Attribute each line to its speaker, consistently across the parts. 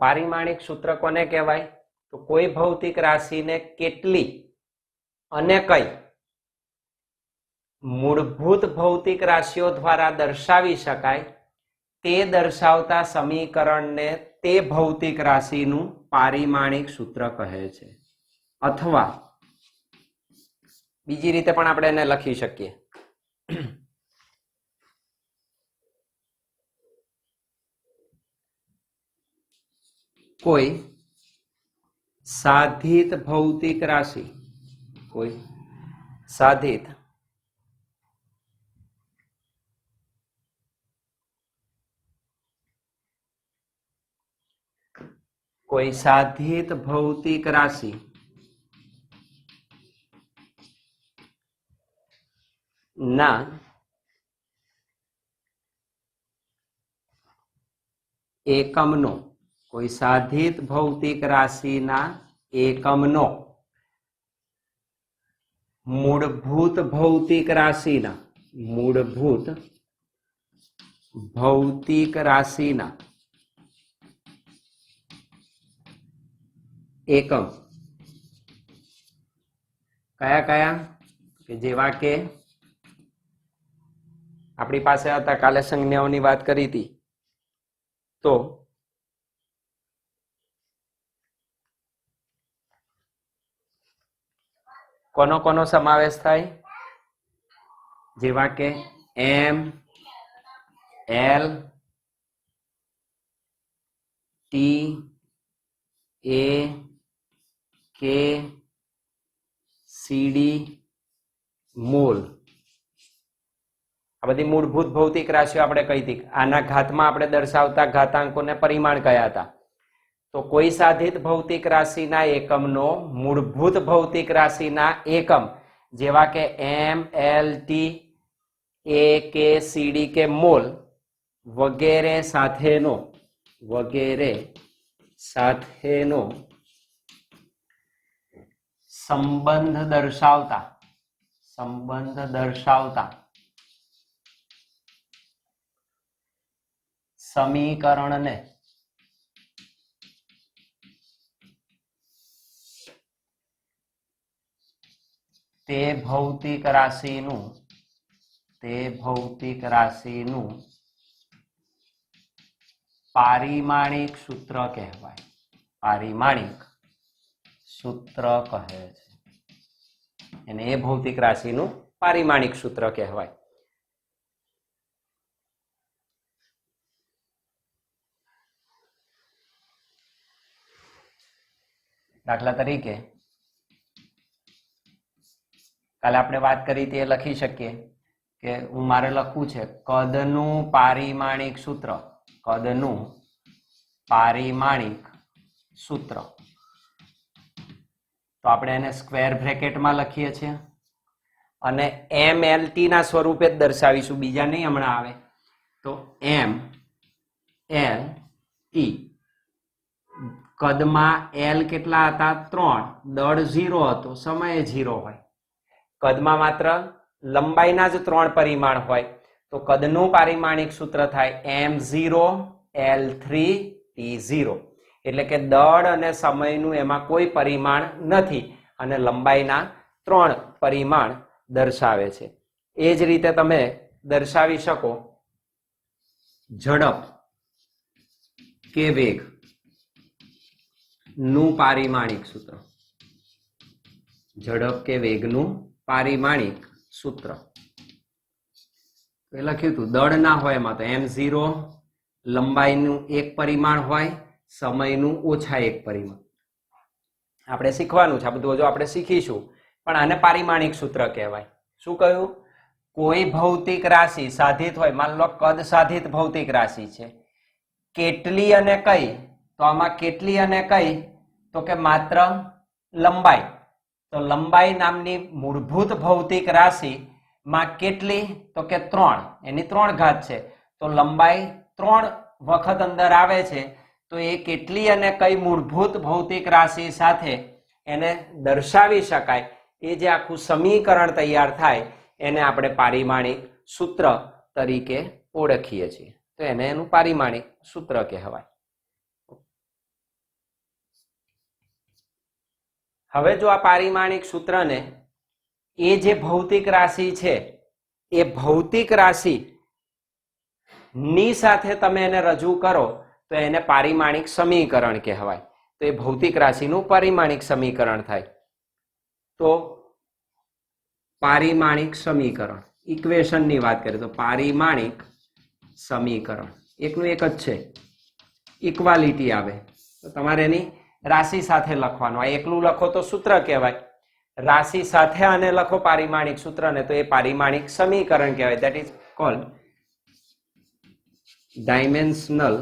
Speaker 1: पारिमाणिक सूत्र कोने कहेवाय? तो कोई भौतिक राशि ने केटली अने कई मूलभूत भौतिक राशिओ द्वारा दर्शावी शकाय ते दर्शावता समीकरण ने ते भौतिक राशिनुं पारिमाणिक सूत्र कहे छे। अथवा बीजी रीते पण आपणे एने लखी शकीए। कोई साधित भौतिक राशि, कोई साधित भौतिक राशि ना एकमनो, कोई साधित भौतिक राशि ना एकमनो मूलभूत भौतिक राशि ना एकम कया कया के जेवा के अपनी पासे आता काले संज्ञाओनी बात करी थी तो कोनो कोनो समावेश थाय? जेवा के एम एल टी ए के सी डी मूल आ बधी मूलभूत भौतिक राशिओ आपणे कही थी। आना घातमां आपणे दर्शावता घातांकोने परिमाण कया हता? तो कोई साधित भौतिक राशिना एकमनो मूलभूत भौतिक राशिना एकम जेवा के एम एल टी ए के सी डी के मोल वगैरे साथेनो संबंध दर्शावता समीकरण ने ते भौतिक राशिनु पारिमाणिक सूत्र कहेवाय। पारिमाणिक सूत्र कहे छे एने ए भौतिक राशिनु पारिमाणिक सूत्र कहेवाय। दाखला तरीके काले आपणे बात करी थी लखी शकीए के हूँ मारे लखवू छे कदनुं पारिमाणिक सूत्र, कदनुं पारिमाणिक सूत्र। तो आपणे एने स्क्वेर ब्रेकेट में लखीए छीए अने एम एल टी ना स्वरूपे ज दर्शावीशुं, बीजा नहीं हमणां आवे। तो एम एल टी कदमां एल केटला हता? 3, दળ 0 हतो, समय 0 होय। कदमां मात्र लंबाईना ज 3 परिमाण होय तो कदनुं पारिमाणिक सूत्र थाय m0 l3 t0 એટલે કે દળ અને સમયનું એમાં કોઈ પરિમાણ નથી અને લંબાઈના 3 પરિમાણ દર્શાવે છે। એ જ રીતે તમે દર્શાવી શકો ઝડપ કે વેગ નું પારિમાણિક सूत्र, झड़प के वेगनु पारिमाणिक सूत्र लख्યું હતું દળ ના હોય એમાં તો m0 લંબાઈનું એક પરિમાણ હોય, સમયનું ઓછા એક પરિમાણ। આપણે શીખવાનું છે આ બધું, જો આપણે શીખીશું પણ આને પારિમાણિક सूत्र કહેવાય। શું કહ્યું? કોઈ ભૌતિક રાશિ સાધિત હોય, માન લો કદ સાધિત ભૌતિક રાશિ છે, કેટલી અને કઈ? તો આમાં કેટલી અને કઈ? તો કે માત્ર લંબાઈ। तो लंबाई नामनी मूलभूत भौतिक राशि में केटली? तो के 3, एनी 3 घात छे तो लंबाई 3 वखत अंदर आवे छे तो ये केटली अने कई मूलभूत भौतिक राशि साथे एने दर्शावी शकाय। ए जे आखुं समीकरण तैयार थाय एने आपणे पारिमाणिक सूत्र तरीके ओळखीए छीए तो एने एनुं पारिमाणिक सूत्र कहेवाय। હવે જો આ પારિમાણિક સૂત્રને એ જે ભૌતિક રાશિ છે એ ભૌતિક રાશિ ની સાથે તમે એને રજૂ કરો તો એને પારિમાણિક સમીકરણ કહેવાય. તો એ ભૌતિક રાશિનું પારિમાણિક સમીકરણ થાય. તો પારિમાણિક સમીકરણ ઇક્વેશનની વાત કરીએ તો પારિમાણિક સમીકરણ એકનું એક જ છે, ઇક્વાલિટી આવે તો તમારે એની રાશિ સાથે લખવાનું. આ એકલું લખો તો સૂત્ર કહેવાય, રાશિ સાથે આને લખો પારિમાણિક સૂત્રને તો એ પારિમાણિક સમીકરણ કહેવાય. That is called dimensional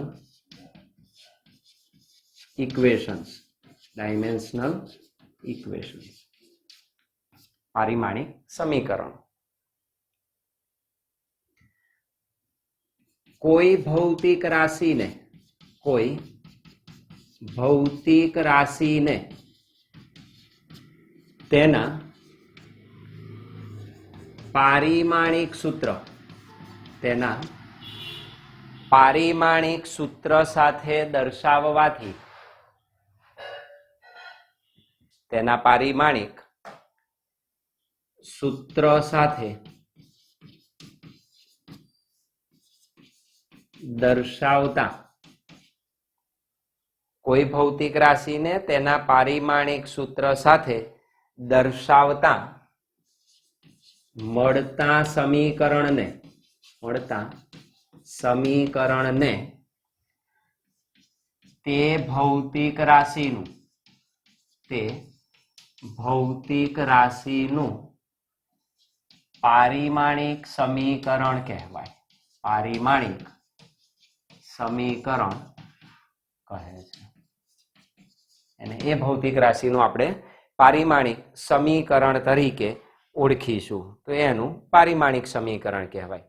Speaker 1: equations. Dimensional equations પારિમાણિક સમીકરણ. કોઈ ભૌતિક રાશિને તેના પારિમાણિક સૂત્ર સાથે દર્શાવવાથી તેના પારિમાણિક સૂત્ર સાથે દર્શાવતા કોઈ ભૌતિક રાશિને તેના પારિમાણિક સૂત્ર સાથે દર્શાવતા મળતા સમીકરણને તે ભૌતિક રાશિનું પારિમાણિક સમીકરણ કહેવાય. પારિમાણિક સમીકરણ કહે છે. અને એ ભૌતિક રાશિનું આપણે પારિમાણિક સમીકરણ તરીકે ઓળખીશું તો એનું પારિમાણિક સમીકરણ કહેવાય.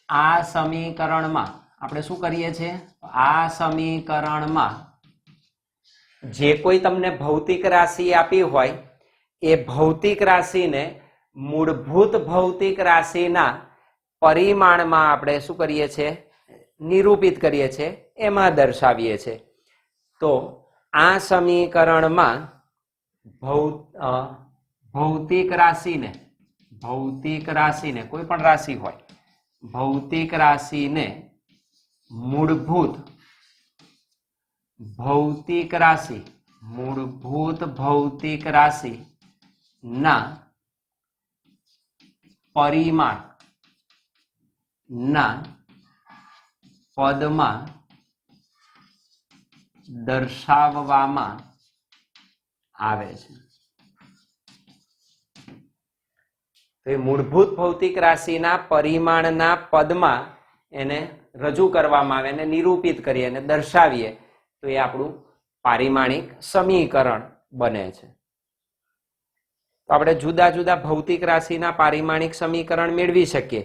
Speaker 1: આ સમીકરણમાં આપણે શું કરીએ છીએ? આ સમીકરણમાં જે કોઈ તમને ભૌતિક રાશિ આપી હોય એ ભૌતિક રાશિને મૂળભૂત ભૌતિક રાશિના પરિમાણમાં આપણે શું કરીએ છીએ? નિરૂપિત કરીએ છીએ, એમાં દર્શાવીએ છીએ. તો આ સમીકરણમાં ભૌતિક રાશિને કોઈ પણ રાશિ હોય, ભૌતિક રાશિને મૂળભૂત ભૌતિક રાશિ ના પરિમાણના પદમાં દર્શાવવામાં આવે છે. તો એ મૂળભૂત ભૌતિક રાશિના પરિમાણના પદમાં એને રજૂ કરવામાં આવે, એને નિરૂપિત કરીએ અને દર્શાવીએ તો એ આપણું પારિમાણિક સમીકરણ બને છે. તો આપણે જુદા જુદા ભૌતિક રાશિના પારિમાણિક સમીકરણ મેળવી શકીએ.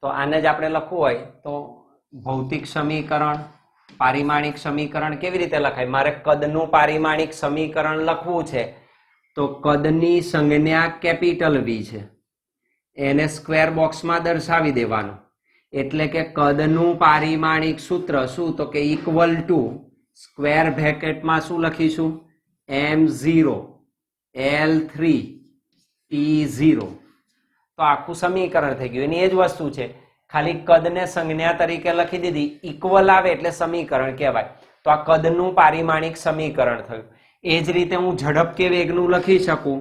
Speaker 1: તો આને જ આપણે લખવું હોય તો ભૌતિક સમીકરણ, પારિમાણિક સમીકરણ કેવી રીતે લખાય? મારે કદનું પારિમાણિક સમીકરણ લખવું છે તો કદની સંજ્ઞા કેપિટલ વી છે, એને સ્ક્વેર બોક્સમાં દર્શાવી દેવાનું. એટલે કે કદનું પારિમાણિક સૂત્ર શું? તો કે ઇક્વલ ટુ સ્ક્વેર બ્રેકેટમાં શું લખીશું? m0 l3 t0. તો આખું સમીકરણ થઈ ગયું. એની એ જ વસ્તુ છે, ખાલી કદને સંજ્ઞા તરીકે લખી દીધી, ઇક્વલ આવે એટલે સમીકરણ કહેવાય. તો આ કદનું પારિમાણિક સમીકરણ થયું. એ જ રીતે હું ઝડપ કે વેગનું લખી શકું,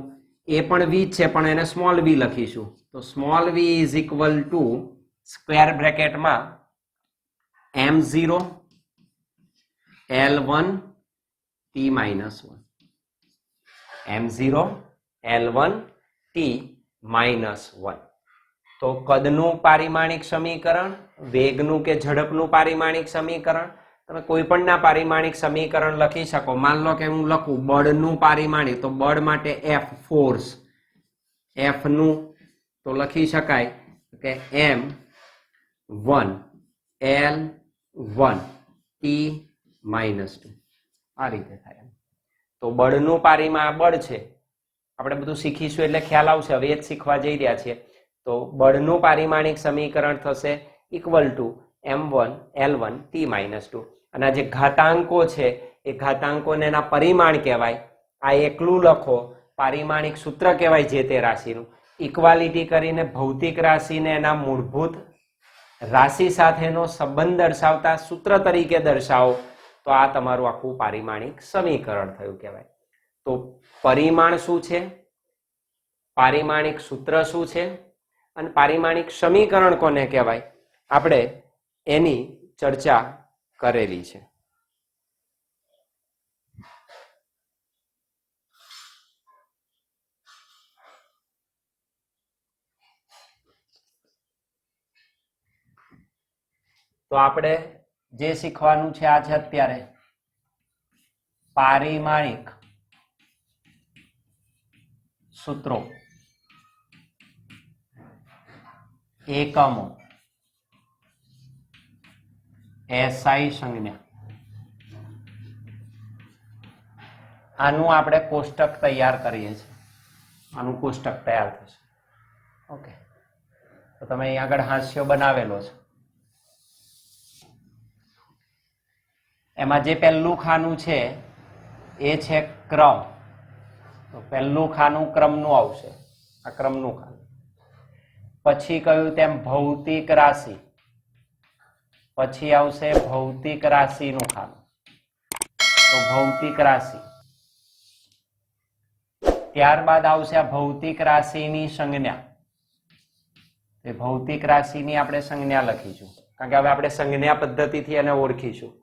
Speaker 1: એ પણ v છે પણ એને સ્મોલ v લખીશું. તો small v is equal to square બ્રેકેટમાં m0 l1 t-1, m0 l1 t-1. તો કદનું પારિમાણિક સમીકરણ, વેગનું કે ઝડપનું પારિમાણિક સમીકરણ, તમે કોઈ પણના પારિમાણિક સમીકરણ લખી શકો. માન લો કે હું લખું બળનું પારિમાણિક, તો બળ માટે F ફોર્સ, F નું તો લખી શકાય કે m1 l1 t-1 -2 આ રીતે થાય. તો બળનું પારીમાણ બળ છે, આપણે બધું શીખીશું એટલે ખ્યાલ આવશે. હવે એ જ શીખવા જઈ રહ્યા છીએ. તો બળનું પારિમાણિક સમીકરણ થશે equal to m1 L1 T -2. અને આ જે ઘાતાંકો છે એ ઘાતાંકોને એના પરિમાણ કહેવાય. આ એકલું લખો, પારિમાણિક સૂત્ર કહેવાય જે તે રાશિનું. ઇક્વાલિટી કરીને ભૌતિક રાશિને એના મૂળભૂત રાશિ સાથેનો સંબંધ દર્શાવતા સૂત્ર તરીકે દર્શાવો તો આ તમારું આખું પારિમાણિક સમીકરણ થયું કહેવાય. તો પરિમાણ શું છે, પારિમાણિક સૂત્ર શું છે અને પારિમાણિક સમીકરણ કોને કહેવાય, આપણે એની ચર્ચા કરેલી છે. તો આપણે જે શીખવાનું છે આ છે અત્યારે પારિમાણિક સૂત્રો, એકમો, એસઆઈ સંજ્ઞા. આનું આપણે કોષ્ટક તૈયાર કરીએ છીએ. આનું કોષ્ટક તૈયાર થશે. ઓકે, તો તમે અહીં આગળ હાસ્યો બનાવેલો છે. એમાં જે પહેલું ખાનું છે એ છે ક્રમ. તો પહેલું ખાનું ક્રમનું આવશે, આ ક્રમનું ખાનું. પછી કહ્યું તેમ ભૌતિક રાશિ, પછી આવશે ભૌતિક રાશિનું ખાનું. તો ભૌતિક રાશિ, ત્યારબાદ આવશે આ ભૌતિક રાશિની સંજ્ઞા. એ ભૌતિક રાશિની આપણે સંજ્ઞા લખીશું, કારણ કે હવે આપણે સંજ્ઞા પદ્ધતિથી એને ઓળખીશું.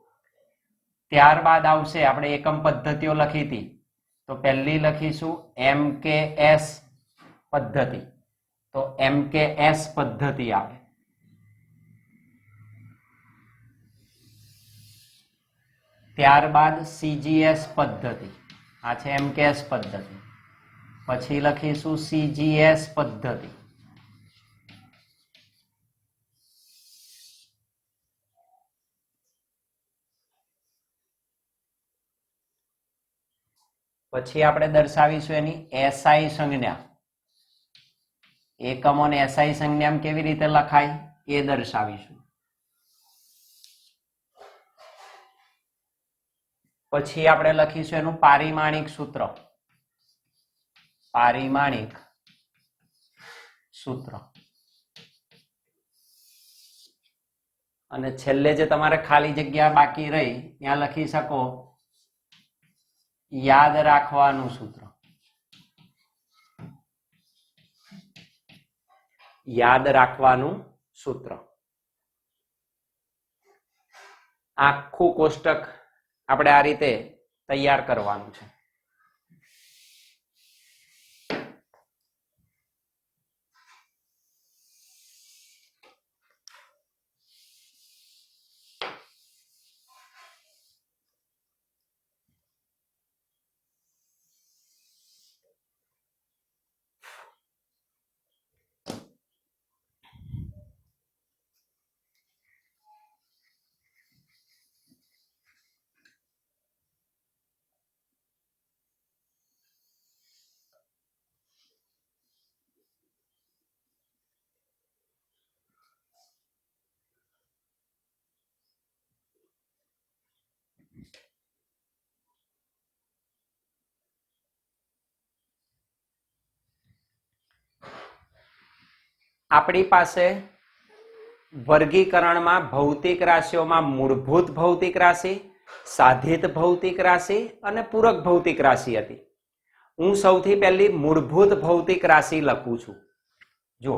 Speaker 1: ત્યારબાદ આવશે, આપણે એકમ પદ્ધતિઓ લખી હતી, તો પહેલી લખીશું MKS પદ્ધતિ. તો MKS પદ્ધતિ આવે. ત્યારબાદ CGS પદ્ધતિ, આ છે MKS પદ્ધતિ. પછી લખીશું CGS પદ્ધતિ. પછી આપણે દર્શાવીશું એની એસઆઈ સંજ્ઞા. એકમોને એસઆઈ સંજ્ઞા કેવી રીતે લખાય એ દર્શાવીશું. પછી આપણે લખીશું એનું પારિમાણિક સૂત્ર. પારિમાણિક સૂત્ર. અને છેલ્લે જે તમારે ખાલી જગ્યા બાકી રહી ત્યાં લખી શકો યાદ રાખવાનું સૂત્ર. યાદ રાખવાનું સૂત્ર. આખું કોષ્ટક આપણે આ રીતે તૈયાર કરવાનું છે. આપણી પાસે વર્ગીકરણમાં ભૌતિક રાશિઓમાં મૂળભૂત ભૌતિક રાશિ, સાધિત ભૌતિક રાશિ અને પૂરક ભૌતિક રાશિ હતી. હું સૌથી પહેલી મૂળભૂત ભૌતિક રાશિ લખું છું. જો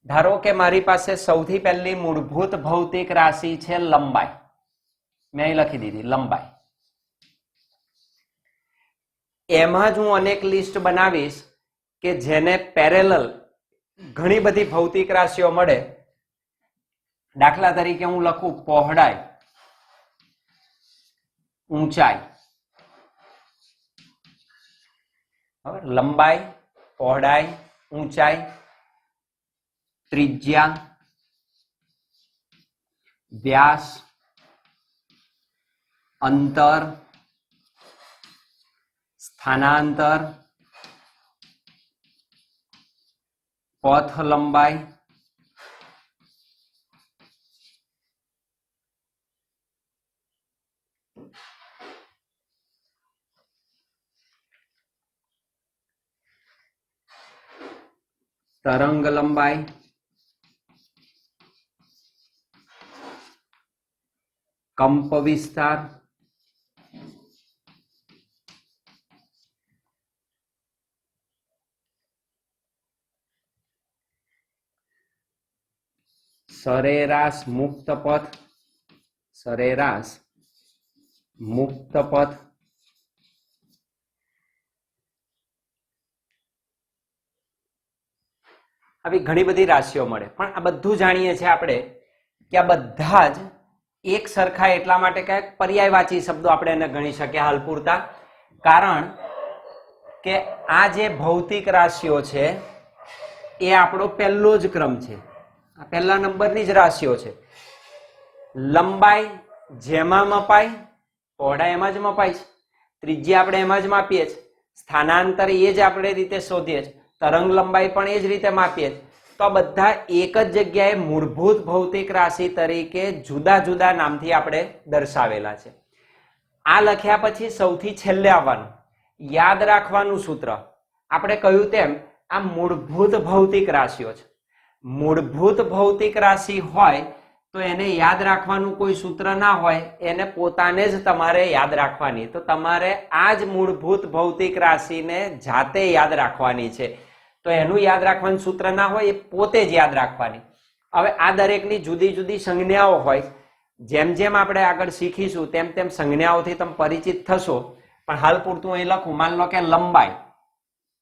Speaker 1: ધારો કે મારી પાસે સૌથી પહેલી મૂળભૂત ભૌતિક રાશિ છે લંબાઈ. મેં અહીં લખી દીધી લંબાઈ. એમાં જ હું અનેક લિસ્ટ બનાવીશ કે જેને પેરેલલ ઘણી બધી ભૌતિક રાશિઓ મળે. દાખલા તરીકે હું લખું પહોળાઈ, ઊંચાઈ. હવે લંબાઈ, પહોળાઈ, ઊંચાઈ, ત્રિજ્યા, વ્યાસ, અંતર, સ્થાનાંતર, પથ લંબાઈ, તરંગ લંબાઈ, કંપ વિસ્તાર, સરેરાશ મુક્ત પથ, સરેરાશ મુક્ત પથ, આવી ઘણી બધી રાશિઓ મળે. પણ આ બધું જાણીએ છીએ આપણે કે આ બધા જ એક સરખા એટલા માટે કે પર્યાયવાચી શબ્દો આપણે એને ગણી શકીએ હાલ પૂરતા. કારણ કે આ જે ભૌતિક રાશિઓ છે એ આપણો પહેલો જ ક્રમ છે, આ પહેલા નંબરની જ રાશિઓ છે. લંબાઈ જેમાં મપાય, પહોળાઈ એમાં જ મપાય છે, ત્રિજ્યા આપણે એમાં જ માપીએ છીએ, સ્થાનાંતર એ જ આપણે રીતે શોધીએ છીએ, તરંગ લંબાઈ પણ એ જ રીતે માપીએ છીએ. તો આ બધા એક જ જગ્યાએ મૂળભૂત ભૌતિક રાશિ તરીકે જુદા જુદા નામથી આપણે દર્શાવેલા છે. આ લખ્યા પછી સૌથી છેલ્લે આવવાનું યાદ રાખવાનું સૂત્ર. આપણે કહ્યું તેમ આ મૂળભૂત ભૌતિક રાશિઓ છે. મૂળભૂત ભૌતિક રાશિ હોય તો એને યાદ રાખવાનું કોઈ સૂત્ર ના હોય, એને પોતાને જ તમારે યાદ રાખવાની. તો તમારે આ જ મૂળભૂત ભૌતિક રાશિને જાતે યાદ રાખવાની છે. તો એનું યાદ રાખવાનું સૂત્ર ના હોય, એ પોતે જ યાદ રાખવાની. હવે આ દરેકની જુદી જુદી સંજ્ઞાઓ હોય. જેમ જેમ આપણે આગળ શીખીશું તેમ તેમ સંજ્ઞાઓથી તમે પરિચિત થશો. પણ હાલ પૂરતું અહીં લખું, માન લો કે લંબાઈ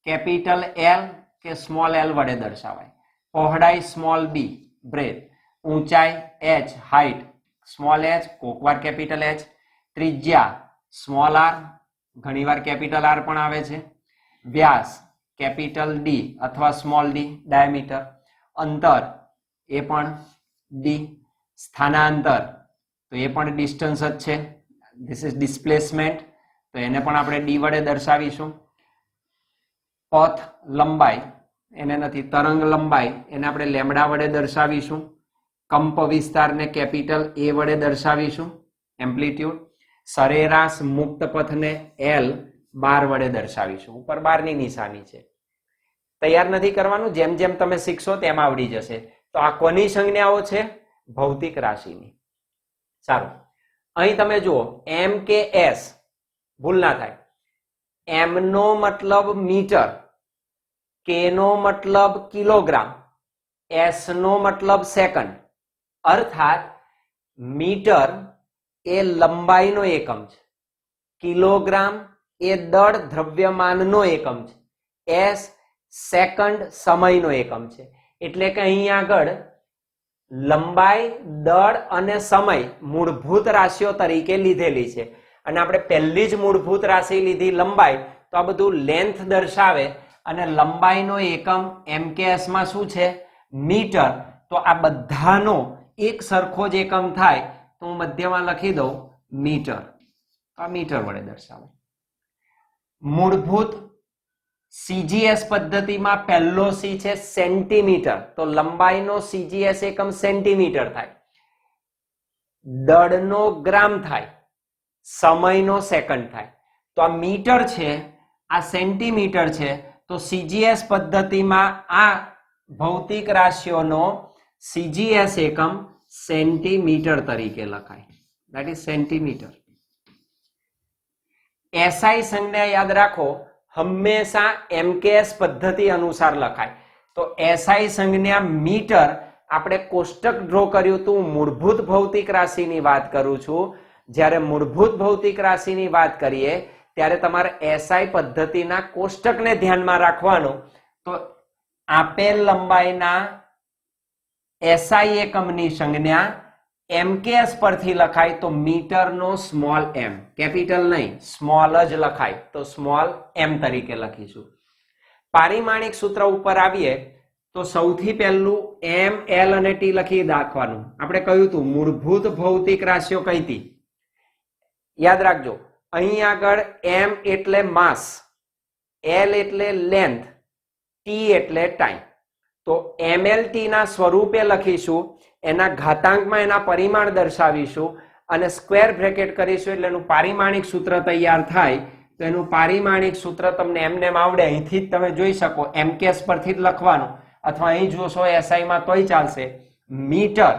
Speaker 1: કેપિટલ એલ કે સ્મોલ એલ વડે દર્શાવાય, પહોળાઈ સ્મોલ બી બ્રેથ, ઊંચાઈ એચ હાઈટ સ્મોલ એચ કોકવાર કેપિટલ એચ, ત્રિજ્યા સ્મોલ આર ઘણીવાર કેપિટલ આર પણ આવે છે, વ્યાસ કેપિટલ ડી અથવા સ્મોલ ડી ડાયામીટર, અંતર એ પણ ડી, સ્થાનાંતર તો એ પણ ડિસ્ટન્સ જ છે, ધીસ ઇઝ ડિસ્પ્લેસમેન્ટ તો એને પણ આપણે ડી વડે દર્શાવીશું. પથ લંબાઈ એને નથી, તરંગ લંબાઈ એને આપણે લેમડા વડે દર્શાવીશું. કંપ વિસ્તારને કેપિટલ એ વડે દર્શાવીશું એમ્પ્લિટ્યુડ. સરેરાશ મુક્ત પથને એલ 12 વડે દર્શાવીશું. ઉપર 12 ની નિશાની છે. તૈયાર નથી કરવાનું, જેમ જેમ તમે શીખશો તેમ આવડી જશે. તો આ કોની સંજ્ઞાઓ છે? ભૌતિક રાશિની. સારું, અહીં તમે જુઓ એમ કે એસ ભૂલ ના થાય. એમ નો મતલબ મીટર, કે નો મતલબ કિલોગ્રામ, એસ નો મતલબ સેકન્ડ. અર્થાત મીટર એ લંબાઈનો એકમ છે, કિલોગ્રામ એ દળ દ્રવ્યમાનનો એકમ છે, એસ સેકન્ડ સમયનો એકમ છે. એટલે કે અહીં આગળ લંબાઈ, દળ અને સમય મૂળભૂત રાશિઓ તરીકે લીધેલી છે. અને આપણે પહેલી જ મૂળભૂત રાશિ લીધી લંબાઈ, તો આ બધું લેન્થ દર્શાવે અને લંબાઈનો એકમ MKS માં શું છે? મીટર. તો આ બધાનો એક સરખો જ એકમ થાય તો હું મધ્યમાં લખી દઉં મીટર. આ મીટર વડે દર્શાવે. મૂળભૂત CGS પદ્ધતિમાં પહેલો સી છે સેન્ટીમીટર, તો લંબાઈનો CGS એકમ સેન્ટીમીટર થાય, દળનો ગ્રામ થાય, સમયનો સેકન્ડ થાય. તો આ મીટર છે, આ સેન્ટીમીટર છે. તો CGS પદ્ધતિમાં આ ભૌતિક રાશિઓનો CGS એકમ સેન્ટીમીટર તરીકે લખાય, that is સેન્ટીમીટર. SI સંજ્ઞા યાદ રાખો, હંમેશા MKS પદ્ધતિ અનુસાર લખાય. તો SI સંજ્ઞા મીટર આપણે કોષ્ટક ડ્રો કર્યું હતું. મૂળભૂત ભૌતિક રાશિની વાત કરું છું. જ્યારે મૂળભૂત ભૌતિક રાશિની વાત કરીએ ત્યારે તમારે SI પદ્ધતિના કોષ્ટકને ધ્યાનમાં રાખવાનું. તો આપેલ લંબાઈના SI એકમની સંજ્ઞા MKS પરથી લખાય તો મીટરનો સ્મોલ m, કેપિટલ નહીં સ્મોલ જ લખાય, તો સ્મોલ m તરીકે લખીશું. પારિમાણિક સૂત્ર ઉપર આવીએ તો સૌથી પહેલું m, l અને t લખી નાખવાનું. આપણે કહ્યું હતું મૂળભૂત ભૌતિક રાશિઓ કઈ હતી? યાદ રાખજો, અહીં આગળ m એટલે માસ, l એટલે લેન્થ, t એટલે ટાઈમ. તો mlt ના સ્વરૂપે લખીશું, એના ઘાતાંકમાં એના પરિમાણ દર્શાવીશું અને સ્ક્વેર બ્રેકેટ કરીશું એટલે એનું પારિમાણિક સૂત્ર તૈયાર થાય. તો એનું પારિમાણિક સૂત્ર તમને એમને આવડે, અહીંથી જ તમે જોઈ શકો, mks પરથી જ લખવાનું, અથવા અહીં જોશો SI માં તોય ચાલશે. મીટર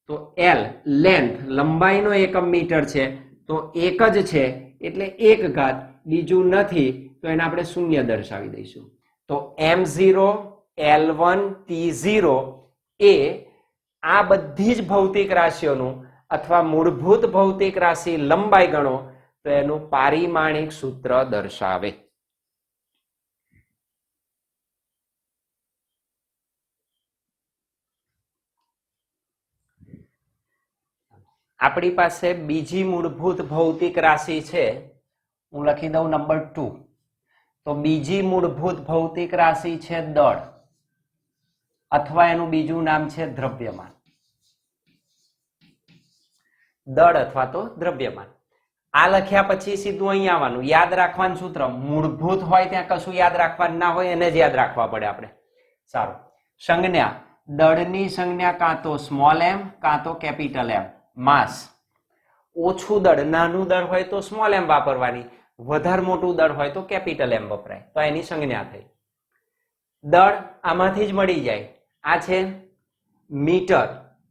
Speaker 1: તો l લેન્થ લંબાઈનો એકમ મીટર છે, તો એક જ છે એટલે 1 ઘાત, બીજું નથી તો એને આપણે શૂન્ય દર્શાવી દઈશું. તો m0 l1 t0 એ આ બધી જ ભૌતિક રાશિઓનું અથવા મૂળભૂત ભૌતિક રાશિ લંબાઈ ગણો તો એનું પારિમાણિક સૂત્ર દર્શાવે. આપણી પાસે બીજી મૂળભૂત ભૌતિક રાશિ છે, હું લખી દઉં નંબર 2. તો બીજી મૂળભૂત ભૌતિક રાશિ છે દળ, અથવા એનું બીજું નામ છે દ્રવ્યમાન. દળ અથવા તો દ્રવ્યમાન. આ લખ્યા પછી સીધું અહીં આવવાનું, યાદ રાખવાનું સૂત્ર. મૂળભૂત હોય ત્યાં કશું યાદ રાખવાનું ના હોય, એને જ યાદ રાખવા પડે આપણે. સારું, સંજ્ઞા, દળની સંજ્ઞા કાં તો સ્મોલ m કાં તો કેપિટલ M. માસ, ઓછું દળ, નાનું દળ હોય તો સ્મોલ m વાપરવાની, વધારે મોટું દળ હોય તો કેપિટલ M વપરાય, તો એની સંજ્ઞા થઈ. દળ આમાંથી જ મળી જાય. આ છે મીટર,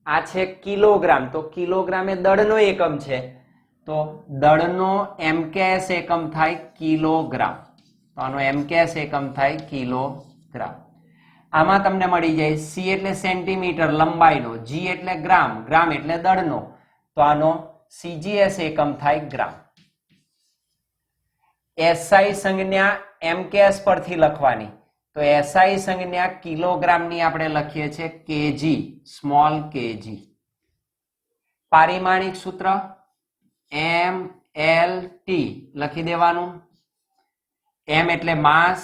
Speaker 1: આ છે કિલોગ્રામ, તો કિલોગ્રામ એ દળનો એકમ છે, તો દળનો mks એકમ થાય કિલોગ્રામ, તો આનો mks એકમ થાય કિલોગ્રામ. આમાં તમને મળી જાય c એટલે સેન્ટીમીટર લંબાઈનો, g એટલે ગ્રામ, ગ્રામ એટલે દળનો, તો આનો cgs એકમ થાય ગ્રામ. SI સંજ્ઞા mks પરથી લખવાની, તો SI સંજ્ઞા કિલોગ્રામની આપણે લખીએ છીએ kg, સ્મોલ kg. પારિમાણિક સૂત્ર mlt લખી દેવાનું. m એટલે માસ,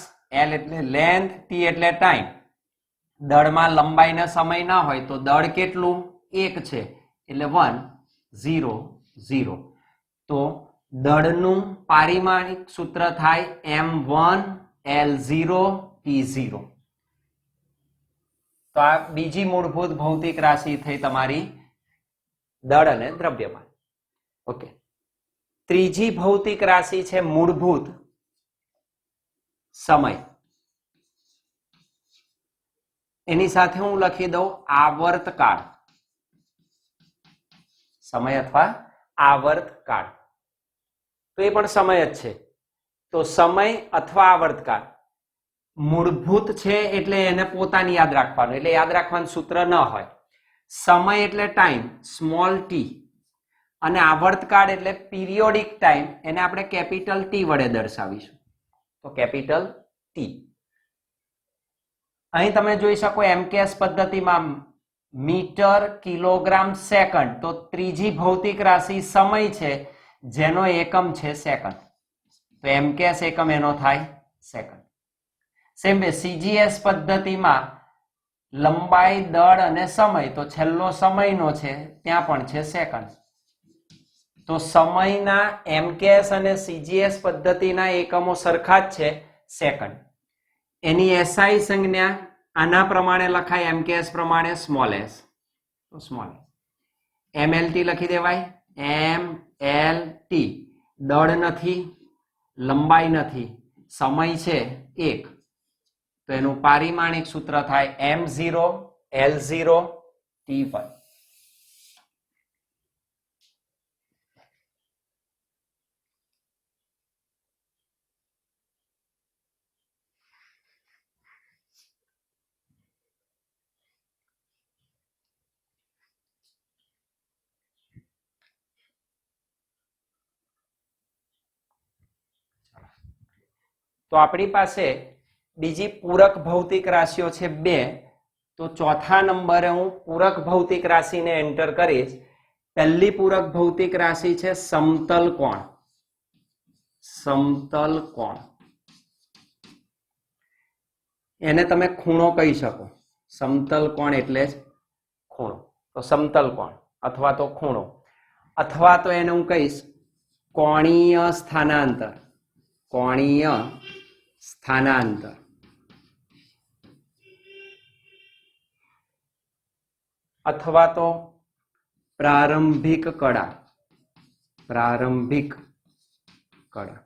Speaker 1: l એટલે લેન્થ, t એટલે ટાઈમ. દળમાં લંબાઈ ને સમય ના હોય તો દળ કેટલું? 1 છે એટલે 1 0 0. તો દળનું પારિમાણિક સૂત્ર થાય m1 l0 t0. તો આ બીજી મૂળભૂત ભૌતિક રાશિ થઈ તમારી દળ અને દ્રવ્યમાન. ઓકે, ત્રીજી ભૌતિક રાશિ છે મૂળભૂત સમય. એની સાથે હું લખી દઉં આવર્તકાળ. સમય અથવા આવર્તકાળ, તો એ પણ સમય જ છે. તો સમય અથવા આવર્તકાળ મૂળભૂત છે એટલે એને પોતાની યાદ રાખવાનું, એટલે યાદ રાખવાનું સૂત્ર ન હોય. સમય એટલે ટાઈમ, સ્મોલ t, અને આવર્તકાળ એટલે પીરિયોડિક ટાઈમ, એને આપણે કેપિટલ T વડે દર્શાવીશું, તો કેપિટલ T. અહીં તમે જોઈ શકો mks પદ્ધતિમાં મીટર, કિલોગ્રામ, સેકન્ડ. તો ત્રીજી ભૌતિક રાશિ સમય છે જેનો એકમ છે સેકન્ડ, તો mks એકમ એનો થાય સેકન્ડ. સેમ વે cgs પદ્ધતિમાં લંબાઈ, દળ અને સમય, તો છેલ્લો સમયનો છે ત્યાં પણ છે સેકન્ડ. તો સમયના mks અને cgs પદ્ધતિના એકમો સરખા જ છે, સેકન્ડ. એની SI સંજ્ઞા આના પ્રમાણે લખાય, mks પ્રમાણે સ્મોલ s, તો સ્મોલ s. mlt લખી દેવાય, mlt. દળ નથી, લંબાઈ નથી, સમય છે 1, તો એનું પારિમાણિક સૂત્ર થાય m0 l0 t1. તો આપણી પાસે બીજી પૂરક ભૌતિક રાશિઓ છે 2. તો ચોથા નંબરે હું પૂરક ભૌતિક રાશિને એન્ટર કરીશ. પહેલી પૂરક ભૌતિક રાશિ છે સમતલ કોણ. સમતલ કોણ એને તમે ખૂણો કહી શકો. સમતલ કોણ એટલે જ ખૂણો. તો સમતલ કોણ અથવા તો ખૂણો, અથવા તો એને હું કહીશ કોણીય સ્થાનાંતર, કોણીય સ્થાનાંતર અથવા તો પ્રારંભિક કળા, પ્રારંભિક કળા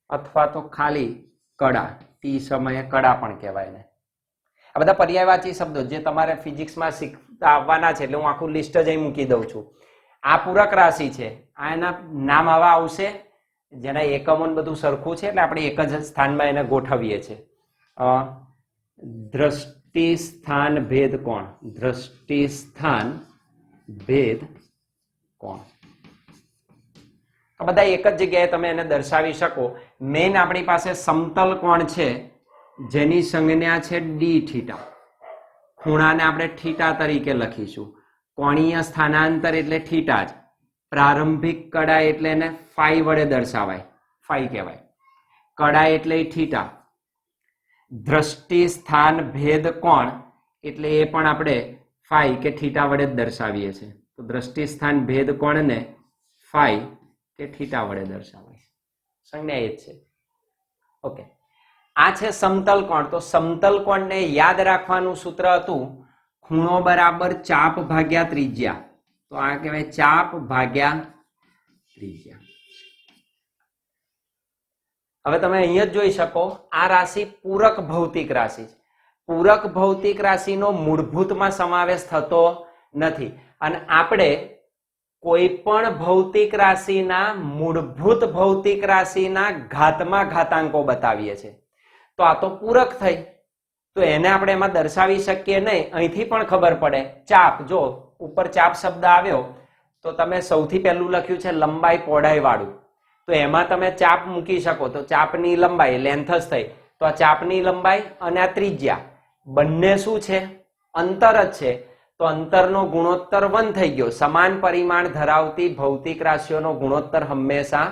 Speaker 1: અથવા તો ખાલી કળા, ટી સમયે કળા પણ કહેવાય ને. આ બધા પર્યાયવાચી શબ્દો જે તમારે ફિઝિક્સમાં શીખતા આવવાના છે, એટલે હું આખું લિસ્ટ જ અહીં મૂકી દઉં છું. આ પૂરક રાશિ છે, આ એના નામ આવા આવશે જેના એકમો બધું સરખું છે, એટલે આપણે એક જ સ્થાનમાં એને ગોઠવીએ છીએ. દ્રષ્ટિ સ્થાન ભેદ કોણ, દ્રષ્ટિ સ્થાન ભેદ કોણ, આ બધા એક જ જગ્યાએ તમે એને દર્શાવી શકો. મેઇન આપણી પાસે સમતલ કોણ છે જેની સંજ્ઞા છે ડી થીટા, ખૂણાને આપણે થીટા તરીકે લખીશું. કોણીય સ્થાનાંતર એટલે થીટા જ, પ્રારંભિક કળા એટલે એને ફાઈ વડે દર્શાવાય, ફાઈ કહેવાય. કળા એટલે થીટા. દ્રષ્ટિ સ્થાન ભેદ કોણ એટલે એ પણ આપણે ફાઈ કે થીટા વડે જ દર્શાવીએ છીએ. તો દ્રષ્ટિ સ્થાન ભેદ કોણને ફાઈ કે થીટા વડે દર્શાવાય, સંજ્ઞા એ જ છે. ઓકે, આ છે સમતલ કોણ. તો સમતલ કોણને યાદ રાખવાનું સૂત્ર હતું ખૂણો બરાબર ચાપ ભાગ્યા ત્રિજ્યા. તો આ કહેવાય ચાપ ભાગ્યા ત્રિજ્યા. હવે તમે અહીંયા જ જોઈ શકો આ રાશિ પૂરક ભૌતિક રાશિ છે. પૂરક ભૌતિક રાશિનો મૂળભૂતમાં સમાવેશ થતો નથી, અને આપણે કોઈ પણ ભૌતિક રાશિના મૂળભૂત ભૌતિક રાશિના ઘાતમાં ઘાતાંકો બતાવીએ છીએ. તો આ તો પૂરક થઈ, તો એને આપણે એમાં દર્શાવી શકીએ નહીં. અહીંથી પણ ખબર પડે, ચાપ, જો ઉપર ચાપ શબ્દ આવ્યો તો તમે સૌથી પહેલું લખ્યું છે લંબાઈ પહોળાઈ વાળું, તો એમાં તમે ચાપ મૂકી શકો. તો ચાપની લંબાઈ લેન્થ જ થઈ, તો આ ચાપની લંબાઈ અને આ ત્રિજ્યા બંને શું છે, અંતર જ છે. તો અંતરનો ગુણોત્તર 1 થઈ ગયો. સમાન પરિમાણ ધરાવતી ભૌતિક રાશિઓનો ગુણોત્તર હંમેશા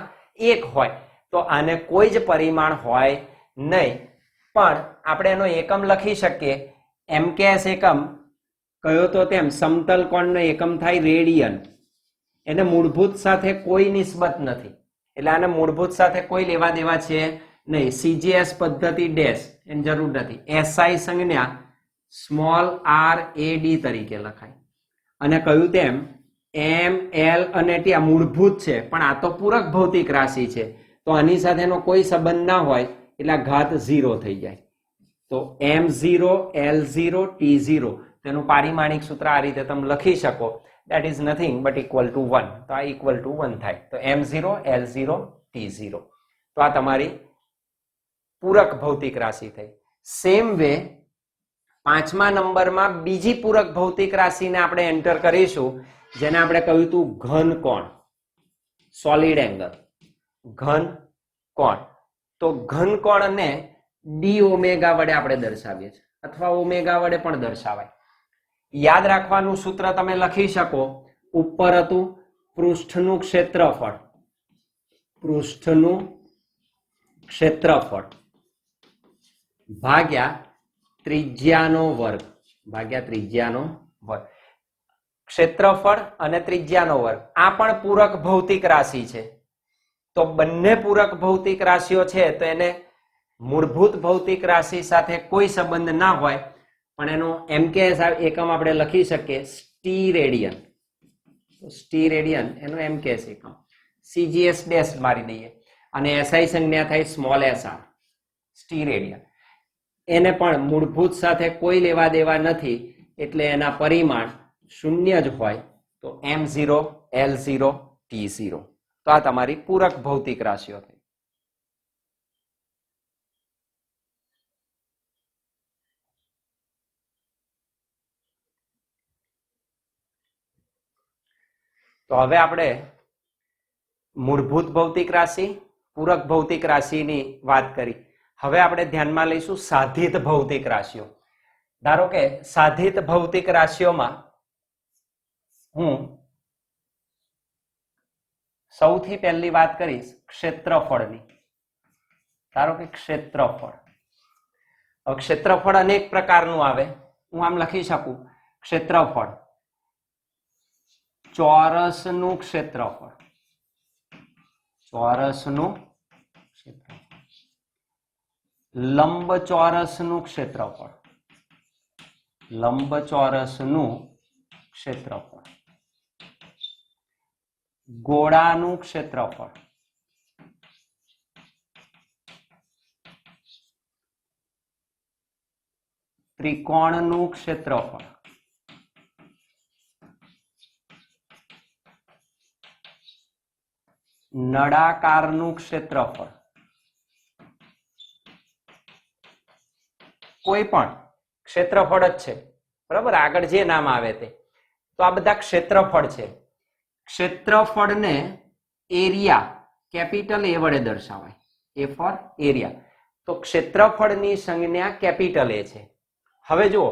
Speaker 1: 1 હોય. તો આને કોઈ જ પરિમાણ હોય નહીં, પણ આપણે એનો એકમ લખી શકીએ. MKS એકમ કયો તો તેમ સમતલ કોણનો એકમ થાય રેડિયન. એને મૂળભૂત સાથે કોઈ નિસ્બત નથી, એટલે આને મૂળભૂત સાથે કોઈ લેવા દેવા છે નહીં. CGS પદ્ધતિ ડેશ એની જરૂર નથી. SI સંજ્ઞા સ્મોલ r a d તરીકે લખાય. અને કહ્યું તેમ M L અને T આ મૂળભૂત છે, પણ આ તો પૂરક ભૌતિક રાશિ છે, તો આની સાથેનો કોઈ સંબંધ ના હોય એટલે ઘાત 0 થઈ જાય. તો M0 L0 T0 તેનું પારિમાણિક સૂત્ર આ રીતે તમે લખી શકો. that is nothing but equal to 1. તો આ equal to 1 થાય. તો M0 L0 T0. તો આ તમારી પૂરક ભૌતિક રાશિ થઈ. સેમ વે 5મા નંબરમાં બીજી પૂરક ભૌતિક રાશિને આપણે એન્ટર કરીશું, જેને આપણે કહ્યું હતું ઘન કોણ, સોલિડ એંગલ, ઘન કોણ. તો ઘન કોણને ડી ઓમેગા વડે આપણે દર્શાવીએ છીએ, અથવા ઓમેગા વડે પણ દર્શાવાય. યાદ રાખવાનું સૂત્ર તમે લખી શકો. ઉપર હતું પૃષ્ઠનું ક્ષેત્રફળ, પૃષ્ઠનું ક્ષેત્રફળ ભાગ્યા ત્રિજ્યાનો વર્ગ, ભાગ્યા ત્રિજ્યાનો વર્ગ. ક્ષેત્રફળ અને ત્રિજ્યાનો વર્ગ આ પણ પૂરક ભૌતિક રાશિ છે. તો બંને પૂરક ભૌતિક રાશિઓ છે, તો એને મૂળભૂત ભૌતિક રાશિ સાથે કોઈ સંબંધ ના હોય, પણ એનો MKS એકમ આપણે લખી શકીએ સ્ટી રેડિયન. સ્ટી રેડિયન એનો MKS એકમ. CGS ડેશ મારી દઈએ, અને SI સંજ્ઞા થાય સ્મોલ SR, સ્ટી રેડિયન. એને પણ મૂળભૂત સાથે કોઈ લેવા દેવા નથી, એટલે એના પરિમાણ 0 જ હોય. તો M0 L0 T0. તો આ તમારી પૂરક ભૌતિક રાશિઓ થઈ. તો હવે આપણે મૂળભૂત ભૌતિક રાશિ, પૂરક ભૌતિક રાશિની વાત કરી. હવે આપણે ધ્યાનમાં લઈશું સાધિત ભૌતિક રાશિઓ. ધારો કે સાધિત ભૌતિક રાશિઓમાં હું સૌથી પહેલી વાત કરીશ ક્ષેત્રફળની. ધારો કે ક્ષેત્રફળ. ક્ષેત્રફળ અનેક પ્રકારનું આવે. હું આમ લખી શકું ક્ષેત્રફળ ચોરસનું ક્ષેત્રફળ, ચોરસનું ક્ષેત્રફળ, લંબચોરસનું ક્ષેત્રફળ, લંબચોરસનું ક્ષેત્રફળ, ગોળાનું ક્ષેત્રફળ, ત્રિકોણનું ક્ષેત્રફળ, નળાકારનું ક્ષેત્રફળ, કોઈ પણ ક્ષેત્રફળ જ છે, બરાબર, આગળ જે નામ આવે તે. તો આ બધા ક્ષેત્રફળ છે. ક્ષેત્રફળને એરિયા કેપિટલ એ વડે દર્શાવાય, એ ફોર એરિયા. તો ક્ષેત્રફળની સંજ્ઞા કેપિટલ એ છે. હવે જુઓ,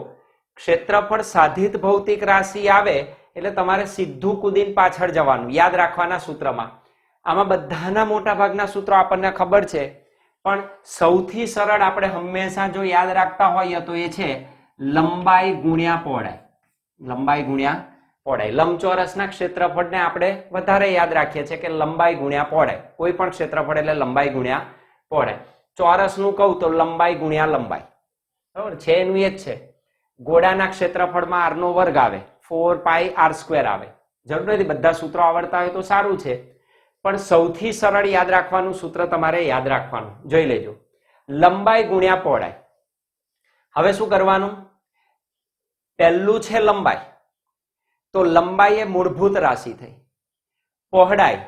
Speaker 1: ક્ષેત્રફળ સાધિત ભૌતિક રાશિ આવે એટલે તમારે સીધું કૂદીને પાછળ જવાનું, યાદ રાખવાના સૂત્રમાં. આમાં બધાના મોટા ભાગના સૂત્રો આપણને ખબર છે, પણ સૌથી સરળ આપણે હંમેશા જો યાદ રાખતા હોઈએ તો એ છે લંબાઈ ગુણ્યા પહોળાઈ, લંબાઈ ગુણ્યા પહોળાઈ. લંબચોરસના ક્ષેત્રફળને આપણે વધારે યાદ રાખીએ છીએ કે લંબાઈ ગુણ્યા પહોળાઈ. કોઈ પણ ક્ષેત્રફળ એટલે લંબાઈ ગુણ્યા પહોળાઈ. ચોરસનું કહું તો લંબાઈ ગુણ્યા લંબાઈ, બરાબર છે, એનું એ જ છે. ગોળાના ક્ષેત્રફળમાં r નો વર્ગ આવે, 4πr² આવે. જરૂર નથી બધા સૂત્રો આવડતા હોય તો સારું છે, પણ સૌથી સરળ યાદ રાખવાનું સૂત્ર તમારે યાદ રાખવાનું, જોઈ લેજો. લંબાઈ ગુણ્યા પહોળાઈ. હવે શું કરવાનું? પહેલું છે લંબાઈ, તો લંબાઈ એ મૂળભૂત રાશિ થઈ. પહોળાઈ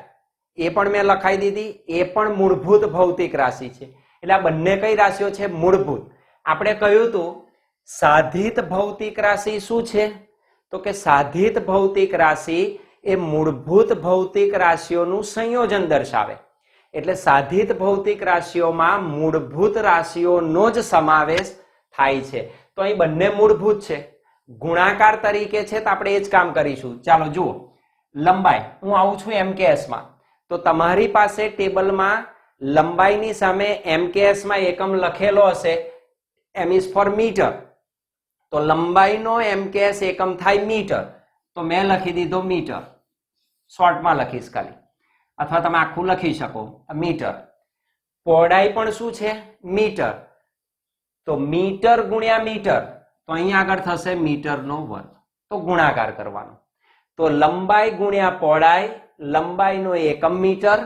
Speaker 1: એ પણ મેં લખાઈ દીધી, એ પણ મૂળભૂત ભૌતિક રાશિ છે. એટલે આ બંને કઈ રાશિઓ છે? મૂળભૂત. આપણે કહ્યું હતું સાધિત ભૌતિક રાશિ શું છે? તો કે સાધિત ભૌતિક રાશિ એ મૂળભૂત ભૌતિક રાશિઓનું સંયોજન દર્શાવે. એટલે સાધિત ભૌતિક રાશિઓમાં મૂળભૂત રાશિઓનો જ સમાવેશ થાય છે. તો અહીં બંને મૂળભૂત છે, ગુણાકાર તરીકે છે, તો આપણે એ જ કામ કરીશું. ચાલો જુઓ, લંબાઈ હું આવું છું MKS માં, તો તમારી પાસે ટેબલમાં લંબાઈની સામે MKS માં એકમ લખેલો હશે, M is for મીટર. તો લંબાઈનો MKS એકમ થાય મીટર, તો મેં લખી દીધો મીટર, શોર્ટમાં લખીશ ખાલી, અથવા તમે આખું લખી શકો મીટર. પહોળાઈ પણ શું છે? મીટર. તો મીટર ગુણ્યા મીટર, તો અહીંયા આગળ થશે મીટરનો વર્ગ. તો ગુણાકાર કરવાનો. તો લંબાઈ ગુણ્યા પહોળાઈ, લંબાઈનો એકમ મીટર,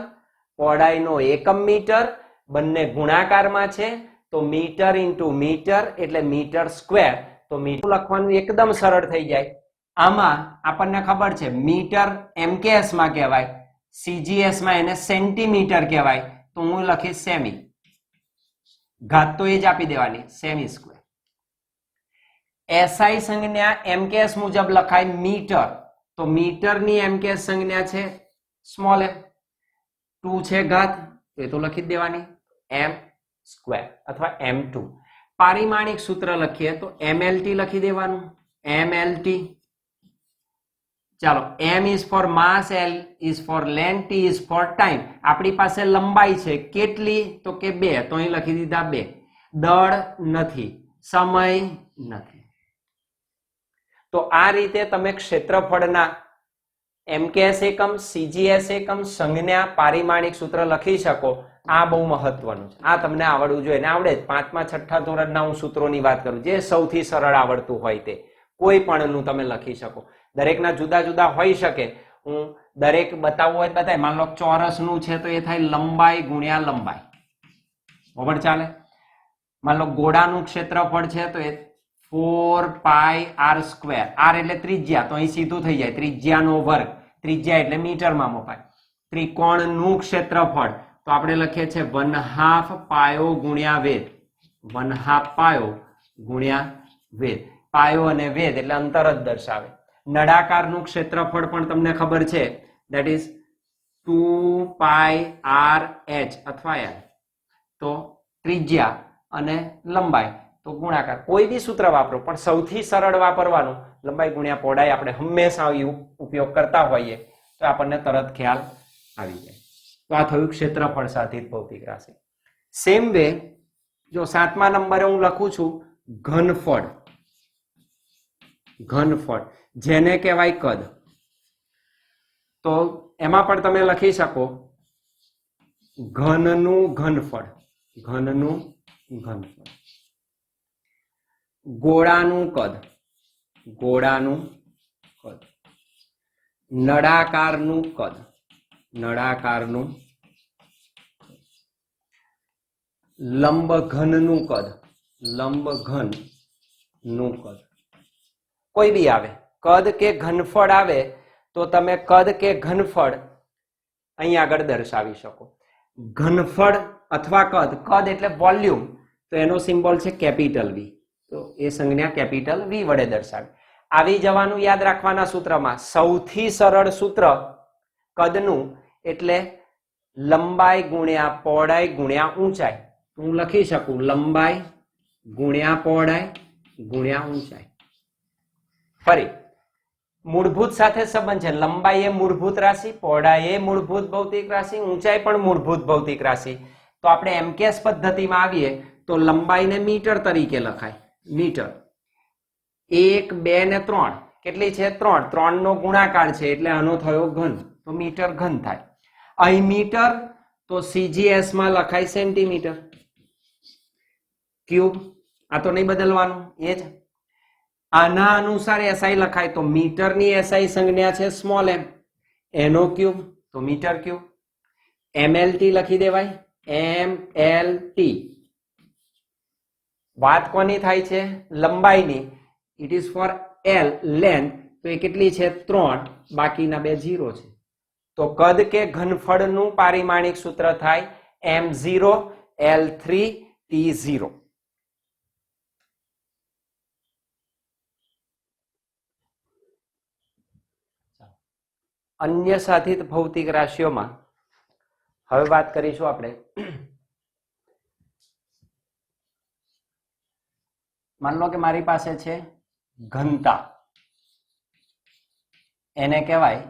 Speaker 1: પહોળાઈનો એકમ મીટર, બંને ગુણાકારમાં છે. તો મીટર ઇન્ટુ મીટર એટલે મીટર સ્ક્વેર. તો મીટર લખવાનું એકદમ સરળ થઈ જાય. આમાં આપણને ખબર છે મીટર MKS માં કહેવાય, CGS માં એને સેન્ટીમીટર કહેવાય. તો હું લખીશ સેમી, ઘાત તો એ જ આપી દેવાની, સેમી સ્ક્વેર. SI સંજ્ઞા MKS મુજબ લખાય મીટર, તો મીટરની MKS સંજ્ઞા છે સ્મોલ m, 2 છે ઘાત, એ તો લખી જ દેવાની m સ્ક્વેર અથવા m2. પારિમાણિક સૂત્ર લખીએ તો MLT લખી દેવાનું, MLT. ચાલો, m is for mass, L is for length, T is for time. આપણી પાસે લંબાઈ છે કેટલી? તો કે 2, તો અહીં લખી દીધા 2. દળ નથી, સમય નથી. તો આ રીતે તમે ક્ષેત્રફળના MKS એકમ, CGS એકમ, સંજ્ઞા, પારિમાણિક સૂત્ર લખી શકો. આ બહુ મહત્વનું છે, આ તમને આવડવું જોઈએ. ને આવડે જ. 5મા 6ઠા ધોરણના હું સૂત્રોની વાત કરું, જે સૌથી સરળ આવડતું હોય તે કોઈ પણનું તમે લખી શકો. દરેકના જુદા જુદા હોઈ શકે, હું દરેક બતાવવું હોય બતાય. માન લો ચોરસનું છે તો એ થાય લંબાઈ ગુણ્યા લંબાઈ, બરાબર ચાલે. માન લો ગોળાનું ક્ષેત્રફળ છે તો એ 4πr². r એટલે ત્રિજ્યા, તો અહીં સીધું થઈ જાય ત્રિજ્યાનો વર્ગ. ત્રિજ્યા એટલે મીટરમાં મપાય. ત્રિકોણનું ક્ષેત્રફળ તો આપણે લખીએ છીએ 1/2 પાયો ગુણ્યા વેધ, 1/2 પાયો ગુણ્યા વેધ. પાયો અને વેધ એટલે અંતર જ દર્શાવે. નળાકારનું ક્ષેત્રફળ પણ તમને ખબર છે, that is 2πrh અથવા l. તો ત્રિજ્યા અને લંબાઈ તો ગુણાકાર. કોઈ બી સૂત્ર વાપરો, પણ સૌથી સરળ વાપરવાનું લંબાઈ ગુણ્યા પહોળાઈ. આપણે હંમેશા ઉપયોગ કરતા હોઈએ તો આપણને તરત ખ્યાલ આવી જાય. તો આ થયું ક્ષેત્રફળ સાધિત ભૌતિક રાશિ. સેમ વે જો 7મા નંબરે હું લખું છું ઘનફળ, જેને કહેવાય કદ. તો એમાં પણ તમે લખી શકો ઘનનું ઘનફળ, ઘનનું ઘનફળ, ગોળાનું કદ, ગોળાનું કદ, નળાકારનું કદ, નળાકારનું, લંબઘનનું કદ, લંબઘનનું કદ. કોઈ બી આવે, કદ કે ઘનફળ આવે તો તમે કદ કે ઘનફળ અહીં આગળ દર્શાવી શકો. ઘનફળ અથવા કદ, કદ એટલે વોલ્યુમ, તો એનો સિમ્બોલ છે કેપિટલ વી, તો એ સંજ્ઞા કેપિટલ વી વડે દર્શાવે. આવી જવાનું યાદ રાખવાના સૂત્રમાં. સૌથી સરળ સૂત્ર કદનું એટલે લંબાઈ ગુણ્યા પહોળાઈ ગુણ્યા ઊંચાઈ. હું લખી શકું લંબાઈ ગુણ્યા પહોળાઈ ગુણ્યા ઊંચાઈ. ફરી મૂળભૂત સાથે સંબંધ છે. લંબાઈ એ મૂળભૂત રાશિ, પહોળાઈ એ મૂળભૂત ભૌતિક રાશિ, ઊંચાઈ પણ મૂળભૂત ભૌતિક રાશિ. તો આપણે એમકેએસ પદ્ધતિમાં આવીએ તો લંબાઈને મીટર તરીકે લખાય. મીટર 1, 2 ને 3 કેટલી છે? 3. 3 નો ગુણાકાર છે એટલે આનો થયો ઘન, તો મીટર ઘન થાય. અહીં મીટર તો CGS માં લખાય સેન્ટીમીટર ક્યુબ. આ તો નહીં બદલવાનું, એ જ. આના અનુસાર SI લખાય તો મીટરની SI સંજ્ઞા છે સ્મોલ m, એનો ક્યુબ તો મીટર ક્યુબ. MLT લખી દેવાય, MLT. વાત કોની થાય છે? લંબાઈની. It is four L length, તો એ કેટલી છે? 3, બાકીના 2 0 છે. તો કદ કે ઘનફળનું પારિમાણિક સૂત્ર થાય M0 L3 T0. અન્ય સાધિત ભૌતિક રાશિઓમાં હવે વાત કરીશું આપણે. માન લો કે મારી પાસે છે ઘનતા, એને કહેવાય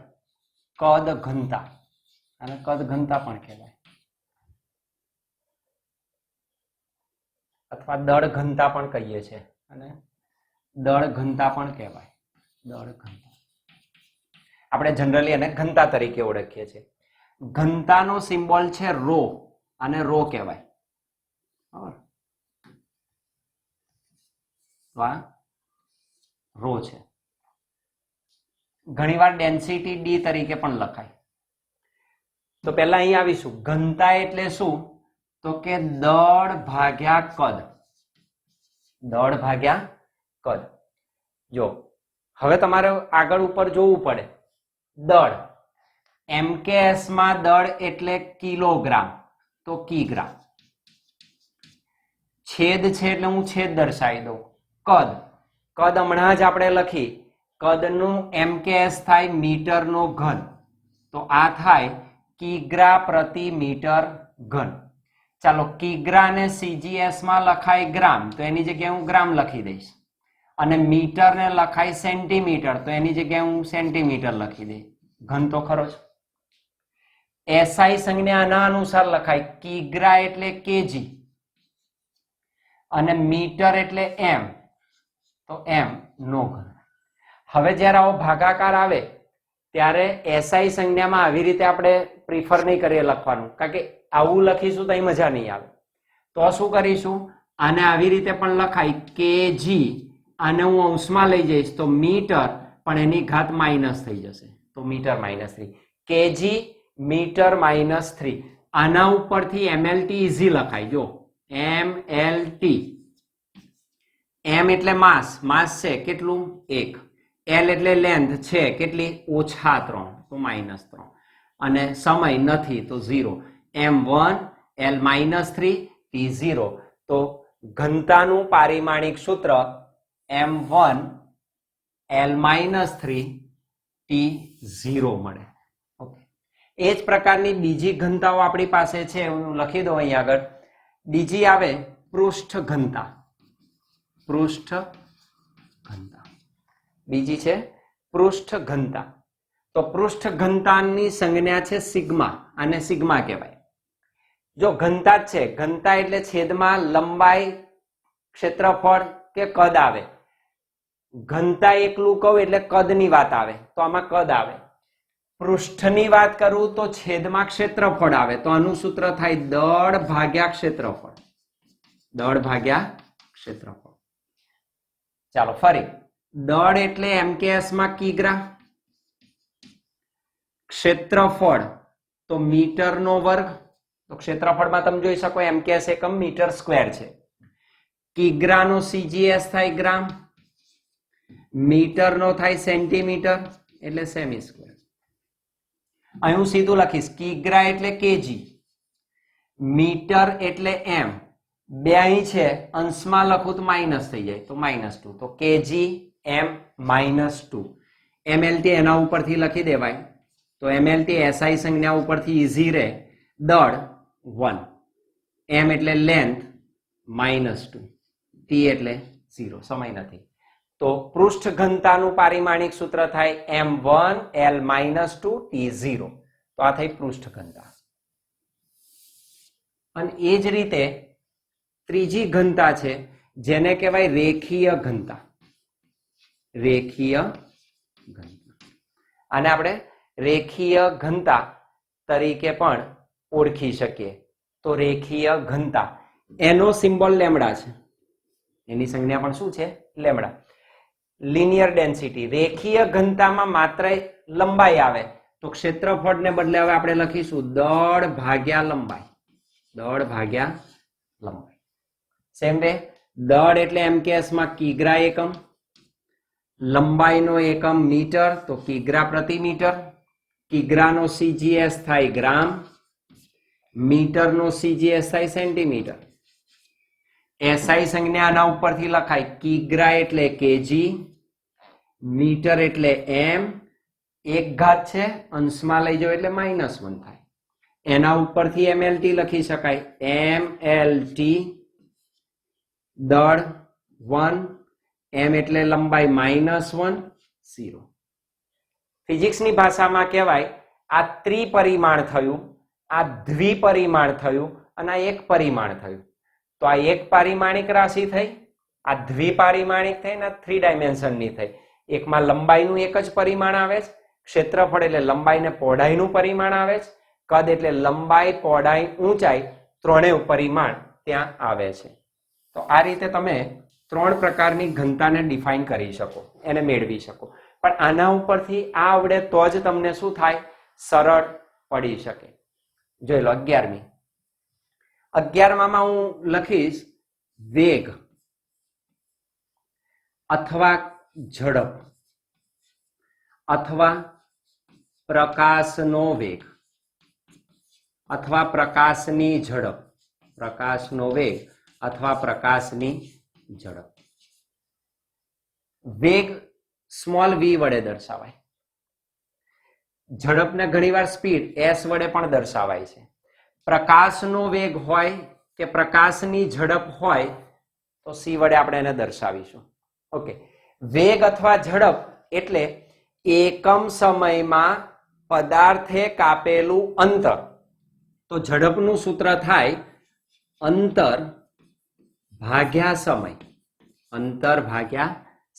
Speaker 1: કદ ઘનતા, અને કદ ઘનતા પણ કહેવાય, અથવા દળ ઘનતા પણ કહીએ છીએ, અને દળ ઘનતા પણ કહેવાય. દળ ઘનતા આપણે જનરલી એને ઘનતા તરીકે ઓળખીએ છીએ. ઘનતાનો સિમ્બોલ છે રો, અને રો કહેવાય. રો છે. ઘણીવાર ડેન્સિટી ડી તરીકે પણ લખાય. તો પહેલા અહીં આવીશું. ઘનતા એટલે શું? તો કે દળ ભાગ્યા કદ. દળ ભાગ્યા કદ. જો હવે તમારે આગળ ઉપર જોવું પડે. દળ MKS માં દળ એટલે કિલોગ્રામ, તો કિગ્રામ. છેદ છે એટલે હું છેદ દર્શાવી દઉં. કદ, કદ હમણાં જ આપણે લખી. કદનું MKS થાય મીટરનો ઘન, તો આ થાય કિગ્રા પ્રતિ મીટર ઘન. ચાલો કિગ્રા ને CGS માં લખાય ગ્રામ, તો એની જગ્યાએ હું ગ્રામ લખી દઈશ. અને મીટર ને લખાય સેન્ટીમીટર, તો એની જગ્યાએ હું સેન્ટીમીટર લખી દઈશ. ઘન તો ખરો જ. SI સંજ્ઞા આના અનુસાર લખાય. કિગ્રા એટલે કેજી અને મીટર એટલે m, તો m નો ઘન. હવે જ્યારે આવો ભાગાકાર આવે ત્યારે SI સંજ્ઞામાં આવી રીતે આપણે પ્રિફર નહીં કરીએ લખવાનું, કારણ કે આવું લખીશું તો અહીં મજા નહીં આવે. તો શું કરીશું? આને આવી રીતે પણ લખાય કેજી, આને હું અંશમાં લઈ જઈશ તો મીટર, પણ એની ઘાત માઇનસ થઈ જશે, તો મીટર -3. KG metre -3. આના ઉપરથી MLT ઇઝી લખાય. જો MLT, m એટલે માસ, માસ છે કેટલું? 1. L એટલે લેન્થ છે કેટલી? -3, તો -3. અને સમય નથી તો 0. M1 L -3 T0. તો ઘનતાનું પારિમાણિક સૂત્ર M1 L -3 T0 મળે. ઓકે. એ જ પ્રકારની બીજી ઘનતાઓ આપણી પાસે છે, હું લખી દઉં અહીં આગળ. બીજી આવે પૃષ્ઠ ઘનતા. પૃષ્ઠ ઘનતા બીજી છે પૃષ્ઠ ઘનતા. તો પૃષ્ઠ ઘનતાની સંજ્ઞા છે સિગ્મા, અને સિગ્મા કહેવાય. જો ઘનતા જ છે, ઘનતા એટલે છેદમાં લંબાઈ, ક્ષેત્રફળ કે કદ આવે. ઘનતા એકલું કહું એટલે કદની વાત આવે, તો આમાં કદ આવે. પૃષ્ઠની વાત કરું તો છેદમાં ક્ષેત્રફળ આવે, તો આનું સૂત્ર થાય દળ ભાગ્યા ક્ષેત્રફળ. દળ ભાગ્યા ક્ષેત્રફળ. ચાલો ફરી, દળ એટલે MKS માં કિગ્રા, ક્ષેત્રફળ તો મીટર નો વર્ગ. તો ક્ષેત્રફળમાં તમે જોઈ શકો MKS એકમ મીટર સ્ક્વેર છે. કિગ્રા નો CGS થાય ગ્રામ, મીટર નો થાય સેન્ટીમીટર એટલે સેમી સ્ક્વેર. અહીં હું સીધું લખીશ, કિગ્રા એટલે કેજી, મીટર એટલે એમ. બે અહીં છે, અંશમાં લખું તો માઇનસ થઈ જાય, તો -2. તો કેજી એમ -2. MLT એના ઉપરથી લખી દેવાય, તો MLT SI સંજ્ઞા ઉપરથી ઈઝી રહે. દળ 1, એમ એટલે લેન્થ -2, ટી એટલે 0, સમય નથી. તો પૃષ્ઠ ઘનતાનું પારિમાણિક સૂત્ર થાય M1 L -2 T0. તો આ થઈ પૃષ્ઠ ઘનતા. અને એ જ રીતે ત્રીજી ઘનતા છે જેને કહેવાય રેખીય ઘનતા. રેખીય ઘનતા, આને આપણે રેખીય ઘનતા તરીકે પણ ઓળખી શકીએ. તો રેખીય ઘનતા એનો સિમ્બોલ લેમડા છે, એની સંજ્ઞા પણ શું છે? લેમડા. લિનિયર ડેન્સિટી, રેખીય ઘનતામાં માત્ર લંબાઈ આવે, તો ક્ષેત્રફળને બદલે હવે આપણે લખીશું દળ ભાગ્યા લંબાઈ. દળ ભાગ્યા લંબાઈ. સેમ વે, દળ એટલે MKS માં કિગ્રા એકમ, લંબાઈનો એકમ મીટર, તો કિગ્રા પ્રતિ મીટર. કિગ્રાનો CGS થાય ગ્રામ, મીટરનો CGS થાય સેન્ટીમીટર. SI સંજ્ઞા આના ઉપરથી લખાય, કિગ્રા એટલે કેજી, મીટર એટલે એમ, એક ઘાત છે, અંશમાં લઈ જાઓ એટલે -1 થાય. એના ઉપરથી MLT લખી શકાય, MLT દળ 1, એમ એટલે લંબાઈ -1, 0. ફિઝિક્સની ભાષામાં કહેવાય આ ત્રિપરિમાણ થયું, આ દ્વિપરિમાણ થયું અને આ એક પરિમાણ થયું. તો આ એક પારિમાણિક રાશિ થઈ, આ દ્વિપારિમાણિક થઈ અને 3 ડાયમેન્શનની થઈ. એકમાં લંબાઈનું એક જ પરિમાણ આવે છે, ક્ષેત્રફળ એટલે લંબાઈ ને પહોળાઈનું પરિમાણ આવે છે, કદ એટલે લંબાઈ, પહોળાઈ, ઊંચાઈ, ત્રણેય પરિમાણ ત્યાં આવે છે. તો આ રીતે તમે 3 પ્રકારની ઘનતાને ડિફાઇન કરી શકો, એને મેળવી શકો. પણ આના ઉપરથી આ આવડે તો જ તમને શું થાય? સરળ પડી શકે. જોઈ લો 11મી. 11માં હું લખીશ વેગ અથવા ઝડપ અથવા પ્રકાશનો વેગ અથવા પ્રકાશની ઝડપ. પ્રકાશનો વેગ અથવા પ્રકાશની ઝડપ. વેગ સ્મોલ v વડે દર્શાવાય. ઝડપને ઘણીવાર સ્પીડ s વડે પણ દર્શાવાય છે. પ્રકાશનો વેગ હોય કે પ્રકાશની ઝડપ હોય તો c વડે આપણે એને દર્શાવીશું. ઓકે, વેગ અથવા ઝડપ એટલે એકમ સમયમાં પદાર્થે કાપેલું અંતર. તો ઝડપનું સૂત્ર થાય અંતર ભાગ્યા સમય. અંતર ભાગ્યા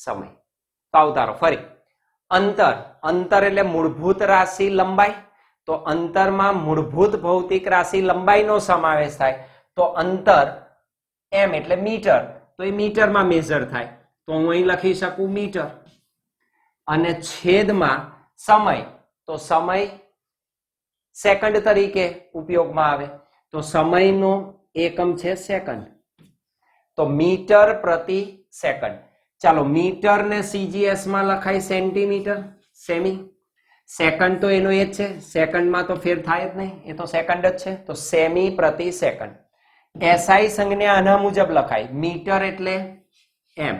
Speaker 1: સમય. તો આવતારો ફરી, અંતર, અંતર એટલે મૂળભૂત રાશિ લંબાઈ. તો અંતરમાં મૂળભૂત ભૌતિક રાશિ લંબાઈનો સમાવેશ થાય. તો અંતર m એટલે મીટર, તો એ મીટરમાં મેઝર થાય, તો હું અહીં લખી શકું મીટર. અને છેદમાં સમય, તો સમય સેકન્ડ તરીકે ઉપયોગમાં આવે, તો સમયનો એકમ છે સેકન્ડ, તો મીટર પ્રતિ સેકન્ડ. ચાલો, મીટર ને CGS માં લખાય સેન્ટીમીટર, સેમી. સેકન્ડ તો એનો એ જ છે, સેકન્ડમાં તો ફેર થાય જ નહીં, એ તો સેકન્ડ જ છે, તો સેમી પ્રતિ સેકન્ડ. SI સંજ્ઞા આના મુજબ લખાય, મીટર એટલે m,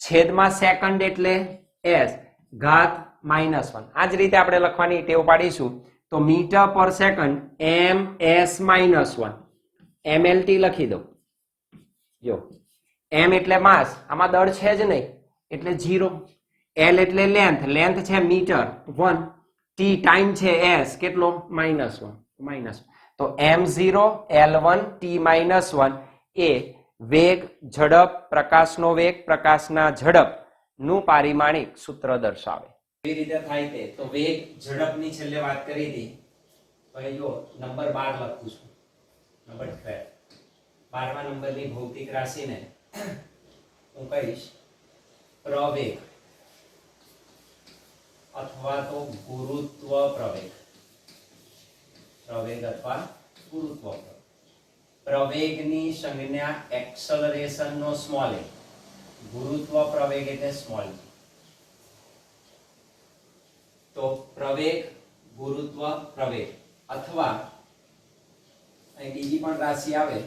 Speaker 1: છેદમાં સેકન્ડ એટલે s, ઘાત -1. આ જ રીતે આપણે લખવાની ટેવ પાડીશું. તો મીટર પર સેકન્ડ ms-1, MLT લખી દો. જો m એટલે માસ, આમાં દળ છે જ નહીં એટલે 0. l એટલે લેન્થ, લેન્થ છે મીટર 1, t ટાઈમ છે s, કેટલો? -1. તો m0 l1 t-1 એ વેગ, ઝડપ, પ્રકાશનો વેગ, પ્રકાશના ઝડપ નું પારિમાણિક સૂત્ર દર્શાવે. કેવી રીતે થાય તે તો વેગ ઝડપની છેલ્લે વાત કરી હતી તો અહીં જો નંબર 12 લખું છું નંબર 12મા નંબરની ભૌતિક રાશિને હું કહીશ પ્રવેગ અથવા તો ગુરુત્વ પ્રવેગ અથવા ગુરુત્વ પ્રવેગની સંજ્ઞા એક્સલરેશન નો સ્મોલ એ ગુરુત્વ પ્રવેગ એટલે સ્મોલ g તો પ્રવેગ ગુરુત્વ પ્રવેગ અથવા અહીં બીજી પણ રાશિ આવે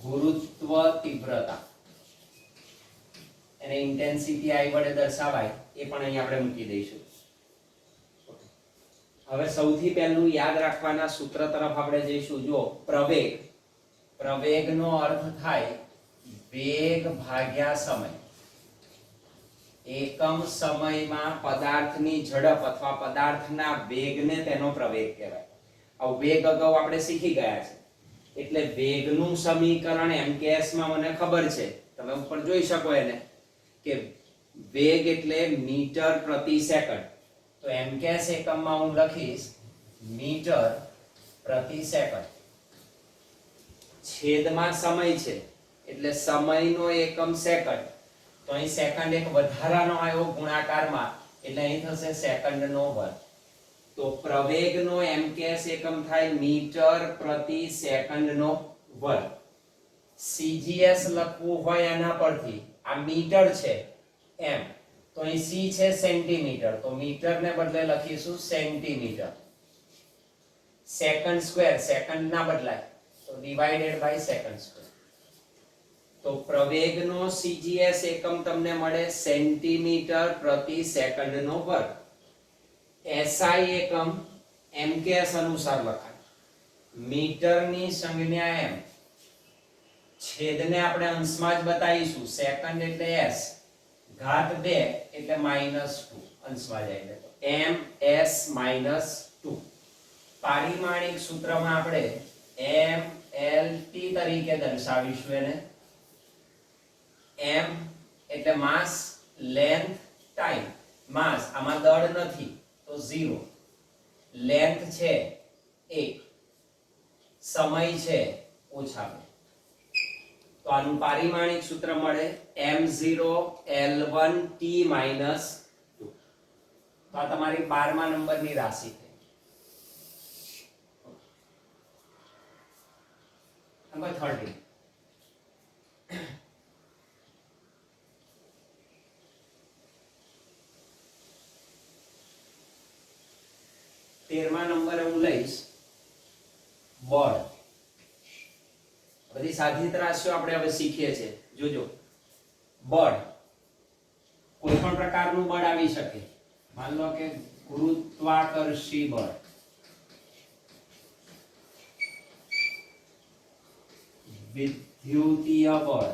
Speaker 1: ગુરુત્વ તીવ્રતા એને ઇન્ટેન્સિટી I વડે દર્શાવાય એ પણ અહીં આપણે મૂકી દઈશું હવે સૌથી પહેલું યાદ રાખવાના સૂત્ર તરફ આપણે જઈશું જો પ્રવેગનો અર્થ થાય વેગ ભાગ્યા સમય એકમ સમયમાં પદાર્થની ઝડપ અથવા પદાર્થના વેગને તેનો પ્રવેગ કહેવાય આ વેગ અગાઉ આપણે શીખી ગયા છે એટલે વેગનું સમીકરણ MKS માં મને ખબર છે તમે ઉપર જોઈ શકો એને કે વેગ એટલે મીટર પ્રતિ સેકન્ડ તો MKS એકમમાં હું લખીશ મીટર પ્રતિ સેકન્ડ છેદમાં સમય છે એટલે સમયનો એકમ સેકન્ડ તો અહીં સેકન્ડ એક વધારાનો આવ્યો ગુણાકારમાં એટલે અહીં થશે સેકન્ડનો વર્ગ તો પ્રવેગનો MKS એકમ થાય મીટર પ્રતિ સેકન્ડનો વર્ગ CGS લખવું હોય એના પરથી આ મીટર છે m તો અહીં c છે સેન્ટીમીટર તો મીટર ને બદલે લખીશું સેન્ટીમીટર સેકન્ડ સ્ક્વેર સેકન્ડ ના બદલાય તો ડિવાઇડેડ બાય સેકન્ડ સ્ક્વેર તો પ્રવેગનો CGS એકમ તમને મળે સેન્ટીમીટર પ્રતિ સેકન્ડનો વર્ગ SI એકમ MKS અનુસાર લખાય મીટરની સંજ્ઞા m છેદને આપણે અંશમાં જ બતાવીશું સેકન્ડ એટલે s ઘાત 2 એટલે -2 અંશમાં જાય તો ms -2 પારિમાણિક સૂત્રમાં આપણે mlt તરીકે દર્શાવીશું એને m એટલે માસ લેન્થ ટાઈમ માસ આમાં દળ નથી તો 0 લેન્થ છે 1 સમય છે ઓછા તો આનું પારિમાણિક સૂત્ર મળે m0l1t - 2 તો આ તમારી 12મા નંબરની રાશિ છે નંબર 13 13મા નંબરે હું લઈશ બળ બધી સાધિત રાશિઓ આપણે હવે શીખીએ છીએ જોજો બળ કોઈ પણ પ્રકારનું બળ આવી શકે માન લો કે ગુરુત્વાકર્ષી બળ વિદ્યુતીય બળ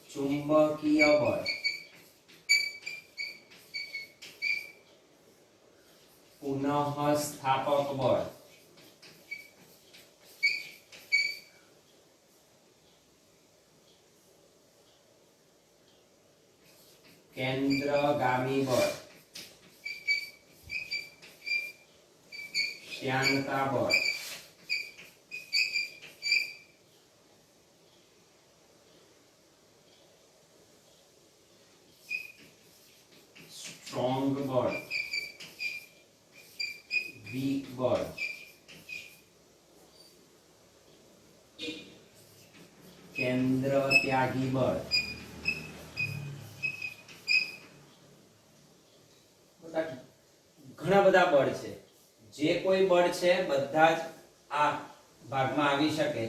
Speaker 1: ચુંબકીય બળ પુનઃસ્થાપક બળ કેન્દ્રગામી બળ શ્યાનતા બળ સ્ટ્રોંગ બળ વીક બળ કેન્દ્ર ત્યાગી બળ ઘણા બધા બળ છે જે કોઈ બળ છે બધા જ આ ભાગમાં આવી શકે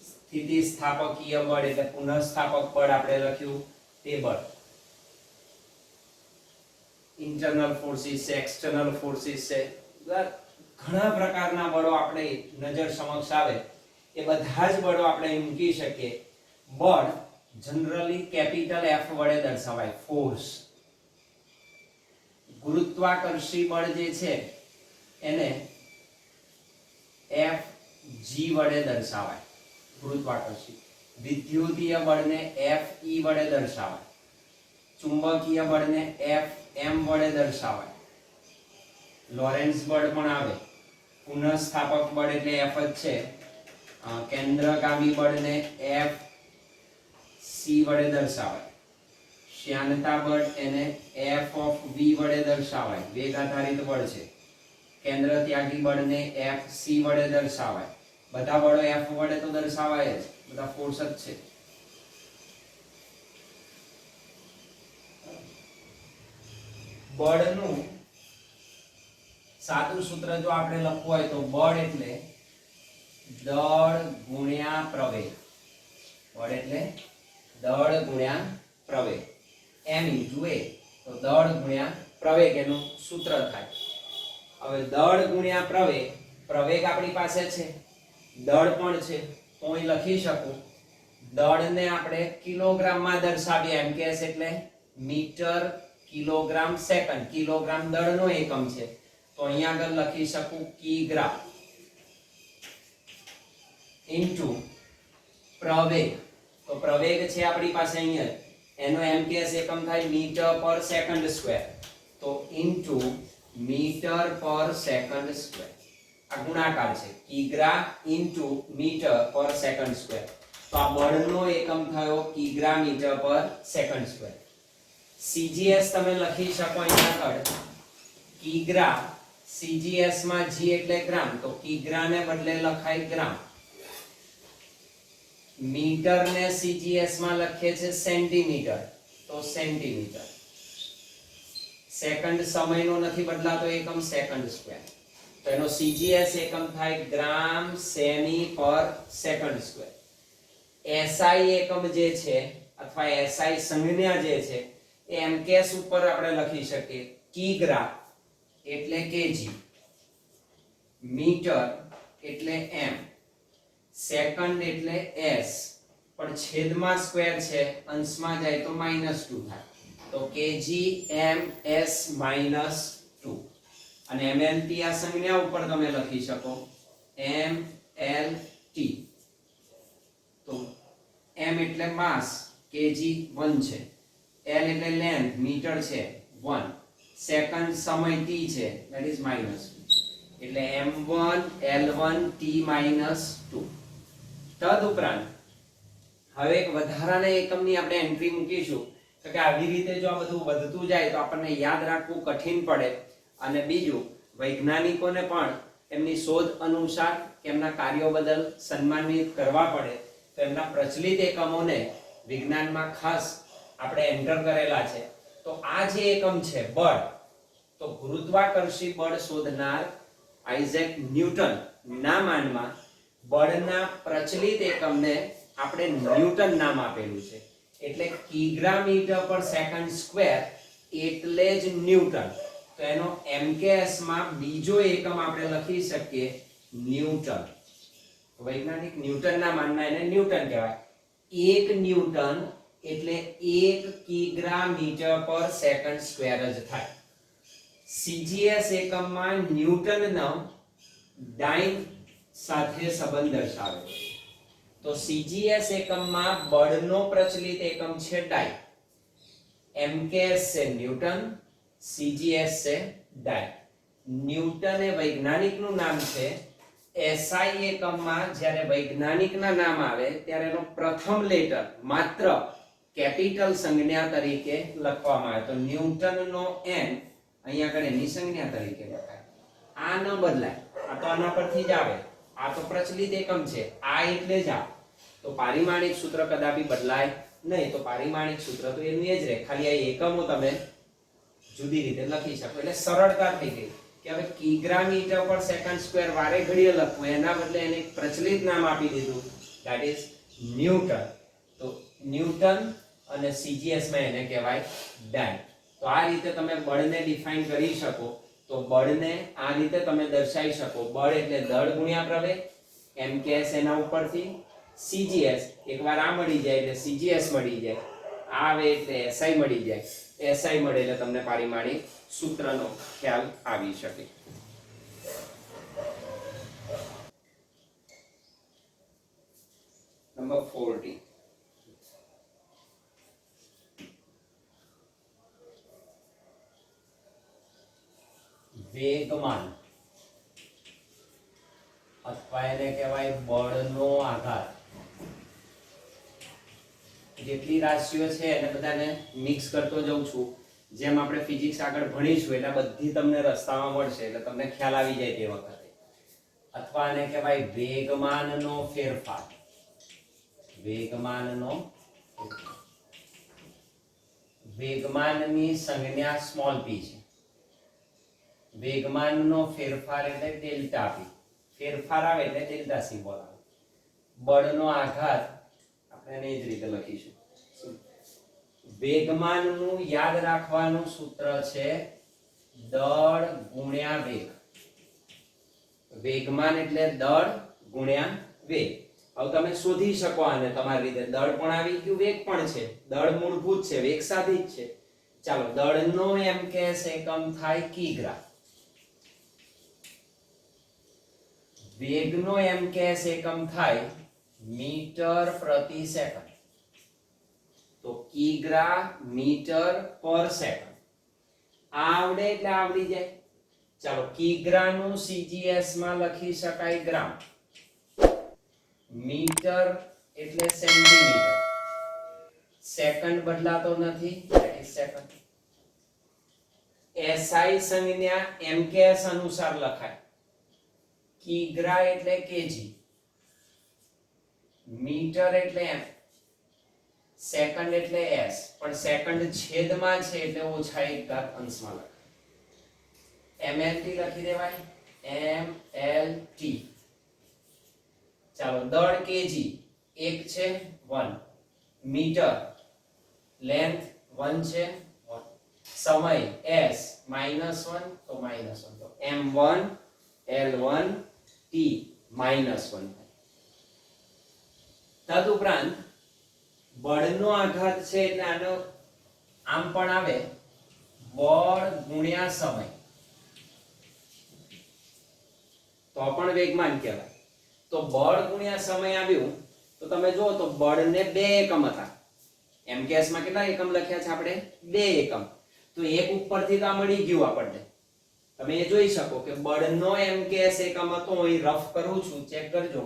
Speaker 1: સ્થિતિસ્થાપકીય બળ એટલે પુનઃસ્થાપક બળ આપણે લખ્યું તે બળ ઇન્ટરનલ ફોર્સિસ છે એક્સટર્નલ ફોર્સિસ છે ઘણા પ્રકારના બળો આપણે નજર સમક્ષ આવે એ બધા જ બળો આપણે મૂકી શકીએ બળ જનરલી કેપિટલ F વડે દર્શાવાય ફોર્સ ગુરુત્વાકર્ષી બળ જે છે એને Fg વડે દર્શાવાય ગુરુત્વાકર્ષી વિદ્યુતીય બળને Fe વડે દર્શાવાય ચુંબકીય બળને Fm વડે દર્શાવાય. લોરેન્સ બળ પણ આવે. પુનઃસ્થાપક બળ એટલે F જ છે. કેન્દ્રગામી બળને Fc વડે દર્શાવાય. શ્યાનતા બળ એને F of v વડે દર્શાવાય. વેગ આધારિત બળ છે. કેન્દ્ર ત્યાગી બળને Fc વડે દર્શાવાય. બધા બળો F વડે તો દર્શાવાય જ, બધા ફોર્સ જ છે. બળનું સાદું સૂત્ર જો આપણે લખવું હોય તો બળ એટલે દળ ગુણ્યા પ્રવેગ. બળ એટલે દળ ગુણ્યા પ્રવેગ. m * a તો દળ ગુણ્યા પ્રવેગ એનું સૂત્ર થાય. હવે દળ ગુણ્યા પ્રવેગ, પ્રવેગ આપણી પાસે છે, દળ પણ છે, તો અહીં લખી શકું દળને આપણે કિલોગ્રામમાં દર્શાવીએ. mks એટલે મીટર કિલોગ્રામ સેકન્ડ. કિલોગ્રામ દળનો એકમ છે, તો અહીંયા આગળ લખી શકું કિગ્રા ઇન્ટુ પ્રવેગ. તો પ્રવેગ છે આપણી પાસે અહીંયા, એનો mks એકમ થાય મીટર પર સેકન્ડ સ્ક્વેર, તો ઇન્ટુ મીટર પર સેકન્ડ સ્ક્વેર. આ ગુણાકાર છે, કિગ્રા ઇન્ટુ મીટર પર સેકન્ડ સ્ક્વેર. તો આ બળનો એકમ થયો કિગ્રા મીટર પર સેકન્ડ સ્ક્વેર. cgs તમે લખી શકો અહીંયા આગળ કિગ્રા, cgs માં g એટલે ગ્રામ, તો કિગ્રા ને બદલે લખાય ગ્રામ. મીટર ને cgs માં લખીએ છે સેન્ટીમીટર, તો સેન્ટીમીટર. સેકન્ડ સમયનો નથી બદલાતો એકમ, સેકન્ડ સ્ક્વેર. તો એનો cgs એકમ થાય ગ્રામ સેમી પર સેકન્ડ સ્ક્વેર. SI એકમ જે છે અથવા SI સંજ્ઞા જે છે એ mks ઉપર આપણે લખી શકીએ કિગ્રા એટલે kg, મીટર એટલે m, સેકન્ડ એટલે s, પણ છેદમાં સ્ક્વેર છે, અંશમાં જાય તો -2 થાય, તો kg ms -2. અને mlt આ સંજ્ઞા ઉપર તમે લખી શકો mlt. તો m એટલે માસ, kg 1 છે, l એટલે લેન્થ, મીટર છે 1, સેકન્ડ સમય t છે, that is -2, એટલે m1 l1 t -2. તદુપરાંત હવે એક વધારાના એકમની આપણે એન્ટ્રી મૂકીશું, તો કે આવી રીતે જો આ બધું વધતું જાય તો આપણને યાદ રાખવું કઠિન પડે. અને બીજું, વૈજ્ઞાનિકોને પણ એમની શોધ અનુસાર કે એમના કાર્યો બદલ સન્માનિત કરવા પડે, તો એમના પ્રચલિત એકમોને વિજ્ઞાનમાં ખાસ આપણે એન્ટર કરેલા છે. તો આ જે એકમ છે બળ, તો ગુરુત્વાકર્ષી બળ શોધનાર આઇઝેક ન્યૂટન ના માનમાં બળના પ્રચલિત એકમને આપણે ન્યૂટન નામ આપેલું છે. એટલે કિગ્રા મીટર પર સેકન્ડ સ્ક્વેર એટલે જ ન્યૂટન. તો એનો mks માં બીજો એકમ આપણે લખી શકીએ ન્યૂટન. વૈજ્ઞાનિક ન્યૂટન ના માનના એને ન્યૂટન કહેવાય. 1 ન્યૂટન એટલે 1 કિગ્રા મીટર પર સેકન્ડ સ્ક્વેર જ થાય. cgs એકમમાં ન્યૂટનનો ડાઇન સાથે સંબંધ દર્શાવે છે. તો cgs એકમમાં બળનો પ્રચલિત એકમ છે ડાઈ, mks છે ન્યૂટન, cgs છે ડાઈ. ન્યૂટન એ વૈજ્ઞાનિકનું નામ છે. SI એકમમાં જ્યારે વૈજ્ઞાનિકના નામ આવે ત્યારે એનો પ્રથમ લેટર માત્ર કેપિટલ સંજ્ઞા તરીકે લખવામાં આવે. તો ન્યૂટનનો n અહીંયા આગળ એની સંજ્ઞા તરીકે લખાય. આ ન બદલાય, આ તો આના પરથી જ આવે. આ તો પ્રચલિત એકમ છે, આ એટલે જ આ. તો પારિમાણિક સૂત્ર કદાપી બદલાય નહીં. તો પારિમાણિક સૂત્ર તો એનું એ જ રહે, ખાલી આ એકમો તમે જુદી રીતે લખી શકો. એટલે સરળતા થઈ ગઈ કે હવે કિગ્રા મીટર પર સેકન્ડ સ્ક્વેર વારે ઘડીએ લખવું, એના બદલે એને એક પ્રચલિત નામ આપી દીધું, ધેટ ઇઝ ન્યૂટન. તો ન્યૂટન અને cgs માં એને કહેવાય ડાઈ. તો આ રીતે તમે બળને ડિફાઇન કરી શકો. તો બળને આ રીતે તમે દર્શાવી શકો, બળ એટલે દળ ગુણ્યા પ્રવેગ, mks એના ઉપરથી, cgs એકવાર આ મળી જાય એટલે cgs મળી જાય, આ આવે એટલે SI મળી જાય, SI મળે એટલે તમને પારિમાણિક સૂત્રનો ખ્યાલ આવી શકે. નંબર 40. વેગમાન અથવા એને કહેવાય બળનો આઘાત. જેટલી રાશિઓ છે એને બધાને મિક્સ કરતો જઉં છું. જેમ આપણે ફિઝિક્સ આગળ ભણીશું એટલે બધી તમને રસ્તામાં મળશે એટલે તમને ખ્યાલ આવી જાય તે વખતે. અથવા એને કહેવાય વેગમાનનો ફેરફાર. વેગમાનનો વેગમાનની સંજ્ઞા સ્મોલ p છે. વેગમાનનો ફેરફાર એટલે ડેલ્ટા p. ફેરફાર આવે એટલે ડેલ્ટા સિમ્બોલ આવે. બળનો આઘાત આપણે એને જ રીતે લખીશું. વેગમાનનું યાદ રાખવાનું સૂત્ર છે દળ ગુણ્યા વેગ. વેગમાન એટલે દળ ગુણ્યા વેગ. હવે તમે શોધી શકો આને તમારી રીતે. દળ પણ આવી ગયું, વેગ પણ છે. દળ મૂળભૂત છે, વેગ સાદી જ છે. ચાલો, દળનો એમકેએસ એકમ થાય કિગ્રા. વેગનો એમકેએસ એકમ થાય મીટર પ્રતિ સેકન્ડ. તો કિગ્રા મીટર પર સેકન્ડ. આવડે એટલે આવડી જાય. ચાલો, કિગ્રાનું સીજીએસ માં લખી શકાય ગ્રામ. મીટર એટલે સેન્ટીમીટર. સેકન્ડ બદલાતો નથી, that is સેકન્ડ. એસઆઈ સંજ્ઞા એમકેએસ અનુસાર લખાય. કિગ્રા એટલે કેજી, મીટર એટલે એમ, સેકન્ડ એટલે એસ. પણ સેકન્ડ છેદમાં છે એટલે ઓછા એક ઘાત અંશમાં લખાય. એમએલટી લખી દેવાય, એમએલટી. ચાલો, દળ કેજી 1 છે 1, મીટર લેન્થ 1 છે 1, સમય s -1 તો -1, તો m1 l1 t -1. તદુપરાંત બળનો આઘાત છે એટલે આનો આમ પણ આવે બળ ગુણ્યા સમય, તો પણ વેગમાન કહેવાય. તો બળ ગુણ્યા સમય આવ્યું તો તમે જુઓ તો બળને 2 એકમ હતા. એમકેએસ માં કેટલા એકમ લખ્યા છે આપણે? 2 એકમ. તો એક ઉપરથી તો આ મળી ગયું આપણને. તમે એ જોઈ શકો કે બળનો એમકેએસ એકમ હતો, અહીં રફ કરું છું, ચેક કરજો.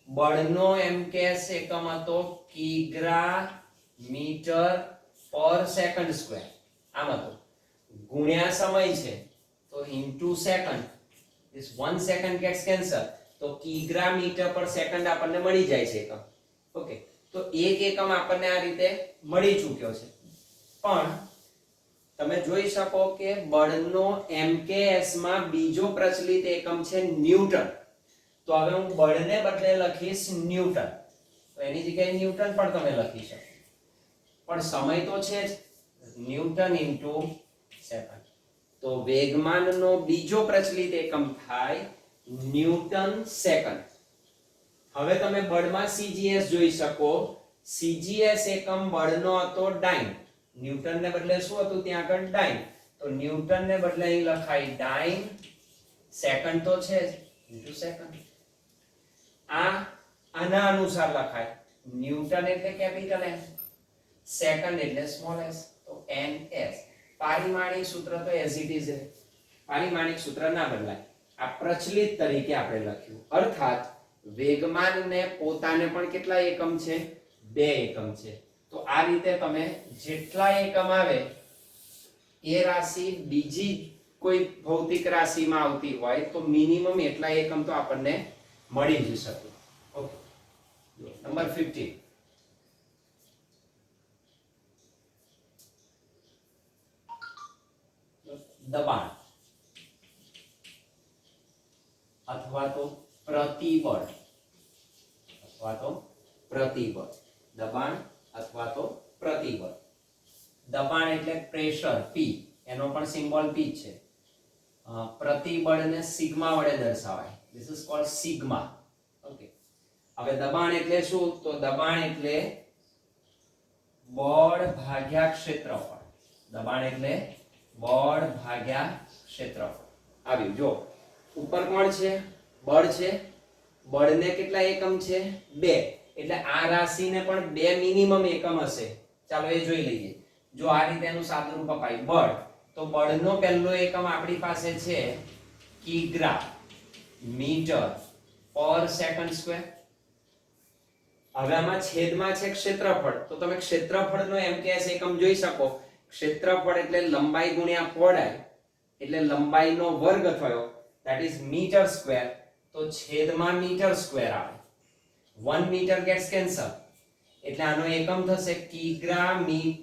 Speaker 1: બળનો એમકેએસ એકમ હતો કિગ્રા મીટર પર સેકન્ડ સ્ક્વેર. આમ હતો. ગુણ્યા સમય છે તો into second. this 1 second gets cancelled. તો કિગ્રા મીટર પર સેકન્ડ આપણને મળી જાય છે એકમ. ઓકે, તો એક એકમ આપણને આ રીતે મળી ચૂક્યો છે. પણ તમે જોઈ શકો કે બળનો એમકેએસ માં બીજો પ્રચલિત એકમ છે ન્યૂટન. તો હવે હું બળને બદલે લખીશ ન્યૂટન. તો એની જગ્યાએ ન્યૂટન પણ તમે લખી શકો. પણ સમય તો છે જ, ન્યૂટન ઇન્ટુ સેકન્ડ. તો વેગમાનનો બીજો પ્રચલિત એકમ થાય ન્યૂટન સેકન્ડ. હવે તમે બળમાં સીજીએસ જોઈ શકો. સીજીએસ એકમ બળનો હતો ડાઇન. ન્યૂટન ને બદલે શું હતું ત્યાં આગળ? ડાઇન. તો ન્યૂટન ને બદલે અહીં લખાય ડાઇન. સેકન્ડ તો છે જ, ઇન્ટુ સેકન્ડ. આના અનુસાર લખાય. ન્યૂટન એટલે કેપિટલ એન, સેકન્ડ એટલે સ્મોલ એસ, તો ns. પારિમાણિક સૂત્ર તો એઝ ઇટ ઇઝ છે. પારિમાણિક સૂત્ર ના બદલાય. આ પ્રચલિત તરીકે આપણે લખ્યું. અર્થાત વેગમાનને પોતાને પણ કેટલા એકમ છે? 2 એકમ છે. તો આ રીતે તમે જેટલા એકમ આવે એ રાશિ બીજી કોઈ ભૌતિક રાશિમાં આવતી હોય તો મિનિમમ એટલા એકમ તો આપણને મળી જ શકે. Okay, number 15. દબાણ અથવા તો પ્રતિબળ. દબાણ અથવા તો પ્રતિબળ. દબાણ એટલે પ્રેશર P, એનો પણ સિમ્બોલ P છે. પ્રતિબળને સિગ્મા વડે દર્શાવાય. This is called sigma. Okay, હવે દબાણ એટલે શું? તો દબાણ એટલે બળ ભાગ્યા ક્ષેત્રફળ. દબાણ એટલે બળ ભાગ્યા ક્ષેત્રફળ. આવ્યું. જો ઉપર કોણ છે? બળ છે. બળને કેટલા એકમ છે? 2. એટલે આ રાશિને પણ 2 મિનિમમ એકમ હશે. ચાલો એ જોઈ લઈએ. જો આ રીતે એનું સાદુરૂપ અપાય બળ, તો બળનો પહેલો એકમ આપણી પાસે છે કિગ્રા મીટર પર સેકન્ડ સ્ક્વેર. હવે આમાં છેદમાં છે ક્ષેત્રફળ, તો તમે ક્ષેત્રફળનો MKS એકમ જોઈ શકો. ક્ષેત્રફળ એટલે લંબાઈ ગુણ્યા પહોળાઈ, એટલે લંબાઈનો વર્ગ થયો, that is મીટર સ્ક્વેર. તો છેદમાં મીટર સ્ક્વેર આવે. 1 મીટર gets cancel, એટલે આનો એકમ થશે કિગ્રા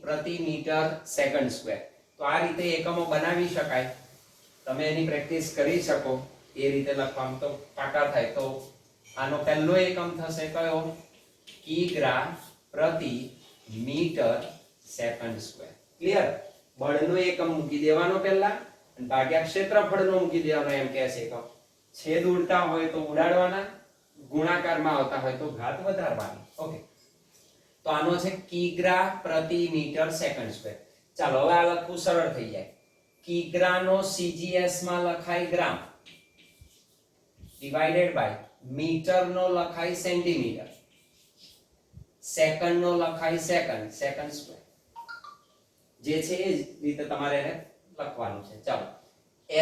Speaker 1: પ્રતિ મીટર સેકન્ડ સ્ક્વેર. તો આ રીતે એકમો બનાવી શકાય. તમે એની પ્રેક્ટિસ કરી શકો એ રીતે લખવામાં તો પાકા થાય. તો આનો પહેલો એકમ થશે કયો? કિગ્રા પ્રતિ મીટર સેકન્ડ સ્ક્વેર. ક્લિયર? બળનો એકમ મૂકી દેવાનો પહેલા અને ભાગ્યા ક્ષેત્રફળનો મૂકી દેવાનો MKS એકમ. છેદ ઉડતા હોય તો ઉડાડવાના, ગુણાકારમાં આવતા હોય તો ઘાત વધારવાની. ઓકે, તો આનો છે કિગ્રા પ્રતિ મીટર સેકન્ડ સ્ક્વેર. ચાલો હવે આ લખવું સરળ થઈ જાય. કિગ્રાનો CGS માં લખાય ગ્રામ, ડિવાઇડેડ બાય મીટરનો લખાય સેન્ટીમીટર, સેકન્ડનો લખાય સેકન્ડ, સેકન્ડ સ્ક્વેર. જે છે એ જ રીતે તમારે એને લખવાનું છે. ચાલો,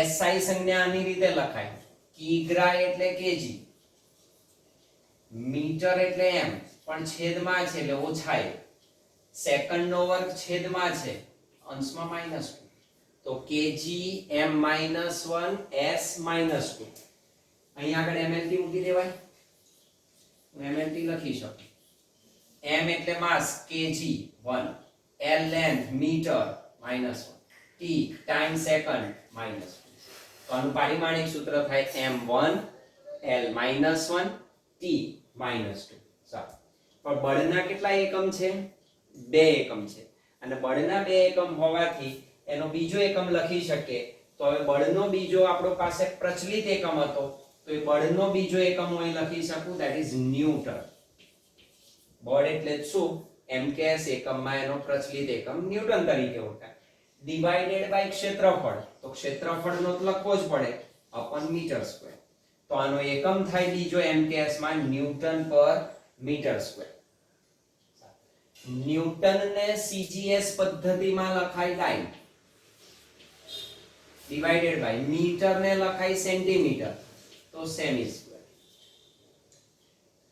Speaker 1: SI સંજ્ઞા આની રીતે લખાય. કિગ્રા એટલે કેજી, મીટર એટલે m પણ છેદમાં છે એટલે ઓછા એ, સેકન્ડનો વર્ગ છેદમાં છે અંશમાં -2, તો કેજી m-1 s -2. અહીં આગળ mlt મૂકી દેવાય. હું mlt લખી શકું. m એટલે mass kg 1, l length metre -1, t time second -2. તો આનું પારિમાણિક સૂત્ર થાય m1 l -1 t -2. ચાલો, પણ બળના કેટલા એકમ છે? 2 એકમ છે. અને બળના 2 એકમ હોવાથી એનો બીજો એકમ લખી શકીએ. તો હવે બળનો બીજો આપણો પાસે પ્રચલિત એકમ હતો, તો એ બળનો બીજો એકમ હું અહીં લખી શકું, that is ન્યૂટન. બળ એટલે શું? MKS એકમમાં એનો પ્રચલિત એકમ ન્યૂટન તરીકે ઓળખાય. ડિવાઇડેડ બાય ક્ષેત્રફળ, તો ક્ષેત્રફળનો તો લખવો જ પડે, અપન મીટર સ્ક્વેર. તો આનો એકમ થાય બીજો MKS માં ન્યૂટન પર મીટર સ્ક્વેર. ન્યૂટનને CGS પદ્ધતિમાં લખાય ડાય, ડિવાઇડેડ બાય મીટરને લખાય સેન્ટીમીટર, તો સેમી સ્ક્વેર.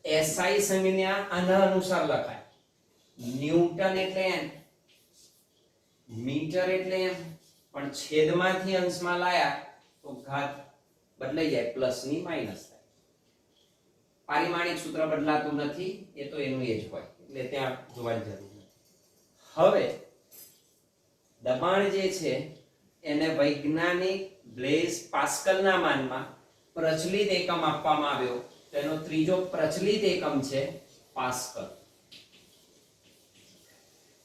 Speaker 1: SI સંજ્ઞા આના અનુસાર લખાય. ન્યૂટન એટલે n, મીટર એટલે m, પણ છેદમાંથી અંશમાં લાયા તો ઘાત બદલાઈ જાય, પ્લસ ની માઈનસ થાય. પારિમાણિક સૂત્ર બદલાતું નથી, એ તો એનું એ જ હોય, એટલે ત્યાં જોવાની જરૂર નથી. હવે દબાણ જે છે એને વૈજ્ઞાનિક બ્લેઝ પાસ્કલના માનમાં પ્રચલિત એકમ આપવામાં આવ્યો. તેનો ત્રીજો પ્રચલિત એકમ છે પાસ્કલ.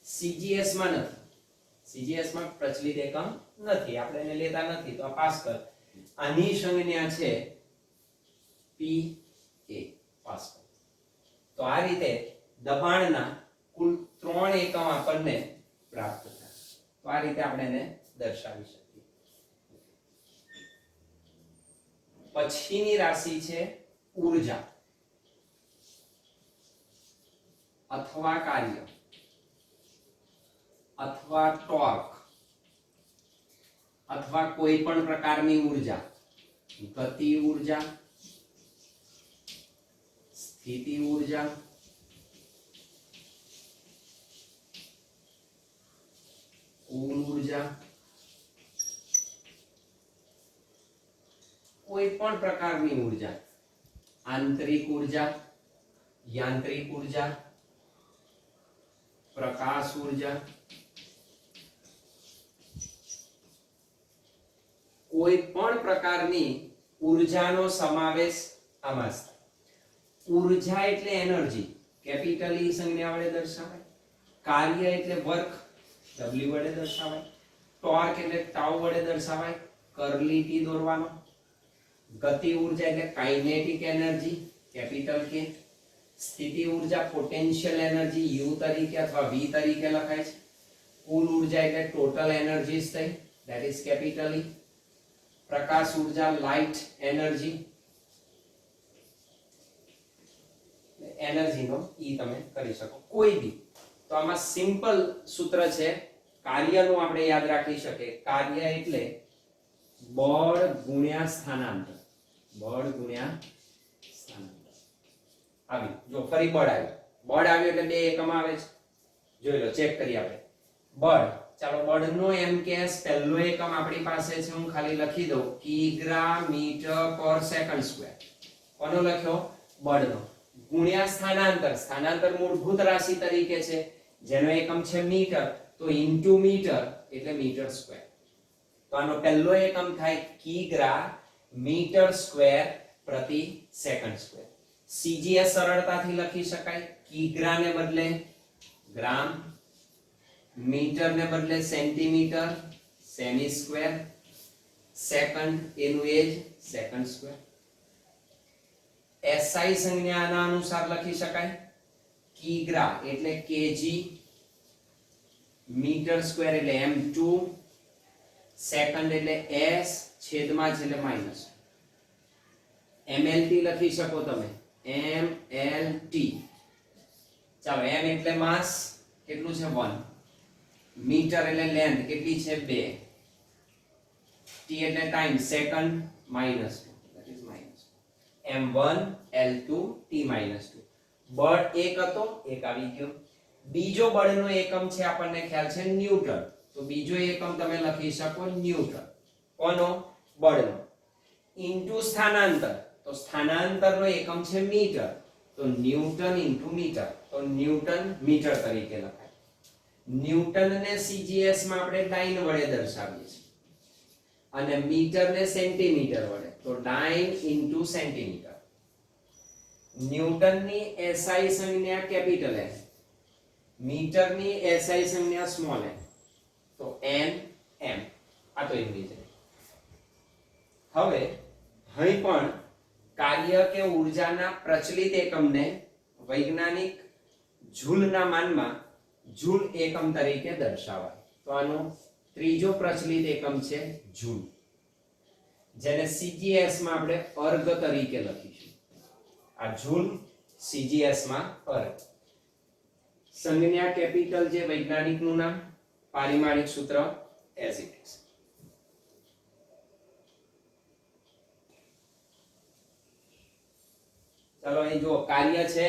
Speaker 1: CGS માં નથી, CGS માં પ્રચલિત એકમ નથી, આપણે એને લેતા નથી, તો આ પાસ્કલ. આની સંજ્ઞા છે PA, પાસ્કલ. તો આ રીતે દબાણના કુલ 3 એકમ આપણને પ્રાપ્ત થાય. તો આ રીતે આપણે એને દર્શાવી શકીએ. પછીની રાશિ છે ઊર્જા અથવા કાર્ય અથવા ટોર્ક અથવા કોઈ પણ પ્રકારની ઊર્જા. ગતિ ઊર્જા, સ્થિતિ ઊર્જા, કુલ ઊર્જા, કોઈ પણ પ્રકારની ઊર્જા, આંતરિક ઊર્જા, યાંત્રિક ઊર્જા, પ્રકાશ ઊર્જા, કોઈ પણ પ્રકારની ઊર્જાનો સમાવેશ આમાં છે. ઊર્જા એટલે એનર્જી, કેપિટલ E સંજ્ઞા વડે દર્શાવાય. કાર્ય એટલે વર્ક, W વડે દર્શાવાય. ટોર્ક એટલે ટાઉ વડે દર્શાવાય, કર્લી T દોરવાનો. ગતિ ઊર્જા એટલે કાઇનેટિક એનર્જી, કેપિટલ K. સ્થિતિ ઊર્જા પોટેન્શિયલ એનર્જી U તરીકે અથવા V તરીકે લખાય છે. કુલ ઊર્જા એટલે ટોટલ એનર્જીસ થઈ, that is કેપિટલ E. પ્રકાશ ઊર્જા લાઇટ એનર્જી, એનર્જીનો E તમે કરી શકો કોઈ બી. તો આમાં સિમ્પલ સૂત્ર છે કાર્યનું, આપણે યાદ રાખી શકીએ. કાર્ય એટલે બળ ગુણ્યા સ્થાનાંતર, બળ ગુણ્યા સ્થાનાંતર આવી. જો ફરી બળ આવ્યું એટલે બે એકમ આવે છે. જોઈ લો, ચેક કરીએ આપણે. બળ, ચાલો બળનો એમ કે પહેલો એકમ આપણી પાસે છે, હું ખાલી લખી દઉં કિગ્રા મીટર પર સેકન્ડ સ્ક્વેર. કોનો લખ્યો? બળનો. ગુણ્યા સ્થાનાંતર, સ્થાનાંતર મૂળભૂત રાશિ તરીકે છે જેનો એકમ છે મીટર, તો ઇન્ટુ મીટર એટલે મીટર સ્ક્વેર. તો આનો પહેલો એકમ થાય કિગ્રા મીટર સ્ક્વેર પ્રતિ સેકન્ડ સ્ક્વેર. સીજીએસ સરળતાથી લખી શકાય, કિગ્રા ને બદલે ગ્રામ, મીટર ને બદલે સેન્ટીમીટર સેમી સ્ક્વેર, સેકન્ડ એનું એજ સેકન્ડ સ્ક્વેર. એસઆઈ સંજ્ઞા આના અનુસાર લખી શકાય, કિગ્રા એટલે કેજી, મીટર સ્ક્વેર એટલે m2, સેકન્ડ એટલે s છેદમાં છે એટલે માઈનસ. mlt લખી શકો તમે, mlt. ચાલો, m એટલે માસ, કેટલું છે 1, મીટર એટલે લેન્થ કેટલી છે 2, t એટલે time second minus 2 that is minus m1 l2 t minus 2. બળ એક હતો, એક આવી ગયો. બીજો બળનો એકમ છે આપણને ખ્યાલ છે ન્યૂટન, તો બીજો એકમ તમે લખી શકો ન્યૂટન. કોનો? બળનો. ઇન્ટુ સ્થાનાંતર, તો સ્થાનાંતરનો એકમ છે મીટર, તો ન્યૂટન ઇન્ટુ મીટર, તો ન્યૂટન મીટર તરીકે લખાય. ન્યૂટન ને સીજીએસ માં આપણે ડાઇન વડે દર્શાવીએ છીએ અને મીટર ને સેન્ટીમીટર વડે, તો ડાઇન ઇન્ટુ સેન્ટીમીટર. ન્યૂટન ની એસઆઈ સંજ્ઞા કેપિટલ એન, મીટર ની એસઆઈ સંજ્ઞા સ્મોલ એન, તો n m. આ તો ઇંગ્લિશ છે. હવે અહીં પણ કાર્ય કે ઊર્જાના પ્રચલિત એકમને વૈજ્ઞાનિક જૂલના માનમાં જૂલ એકમ તરીકે દર્શાવાય. તો આનો ત્રીજો પ્રચલિત એકમ છે જૂલ, જેને સીજીએસ માં આપણે અર્ગ તરીકે લખીશું. આ જૂલ, સીજીએસ માં અર્ગ. સંજ્ઞા કેપિટલ જે વૈજ્ઞાનિકનું નામ, પારિમાણિક સૂત્ર એઝ ઇટ ઇઝ. ચલો અહીં જો કાર્ય છે,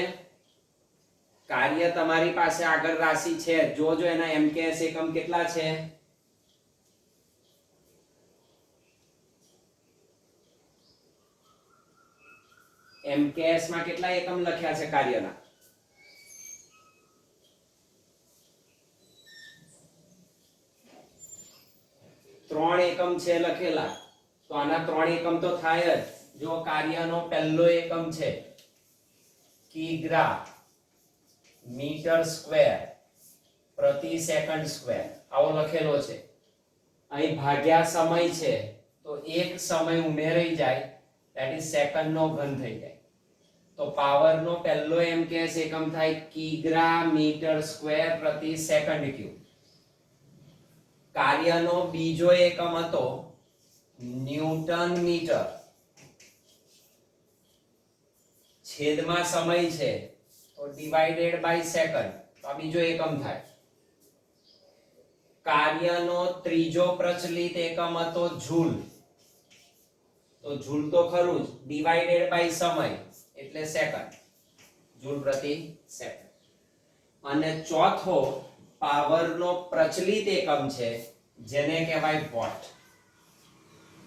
Speaker 1: કાર્ય તમારી પાસે આગળ રાશિ છે, જોજો એના એમકેએસ એકમ કેટલા છે. એમકેએસ માં કેટલા એકમ લખ્યા છે કાર્યના? ત્રણ એકમ છે લખેલા, તો આના ત્રણ એકમ તો થાય જ. જો કાર્યનો પહેલો એકમ છે કિગ્રા મીટર સ્ક્વેર પ્રતિ સેકન્ડ સ્ક્વેર, આવો લખેલો છે. અહીં ભાગ્યા સમય છે, તો એક સમય ઉમેરાઈ જાય, that is સેકન્ડ નો ઘન થઈ જાય. તો પાવર નો પહેલો એમકેએસ એકમ થાય કિગ્રા મીટર સ્ક્વેર પ્રતિ સેકન્ડ ક્યુબ. કાર્યનો બીજો એકમ હતો ન્યૂટન મીટર, છેદમાં સમય છે તો ડિવાઇડેડ બાય સેકન્ડ, તો આ બીજો એકમ થાય. કાર્યનો ત્રીજો પ્રચલિત એકમ હતો જૂલ, તો જૂલ તો ખરું જ, ડિવાઇડેડ બાય સમય એટલે સેકન્ડ, જૂલ પ્રતિ સેકન્ડ. અને ચોથો પાવરનો પ્રચલિત એકમ છે જેને કહેવાય વોટ.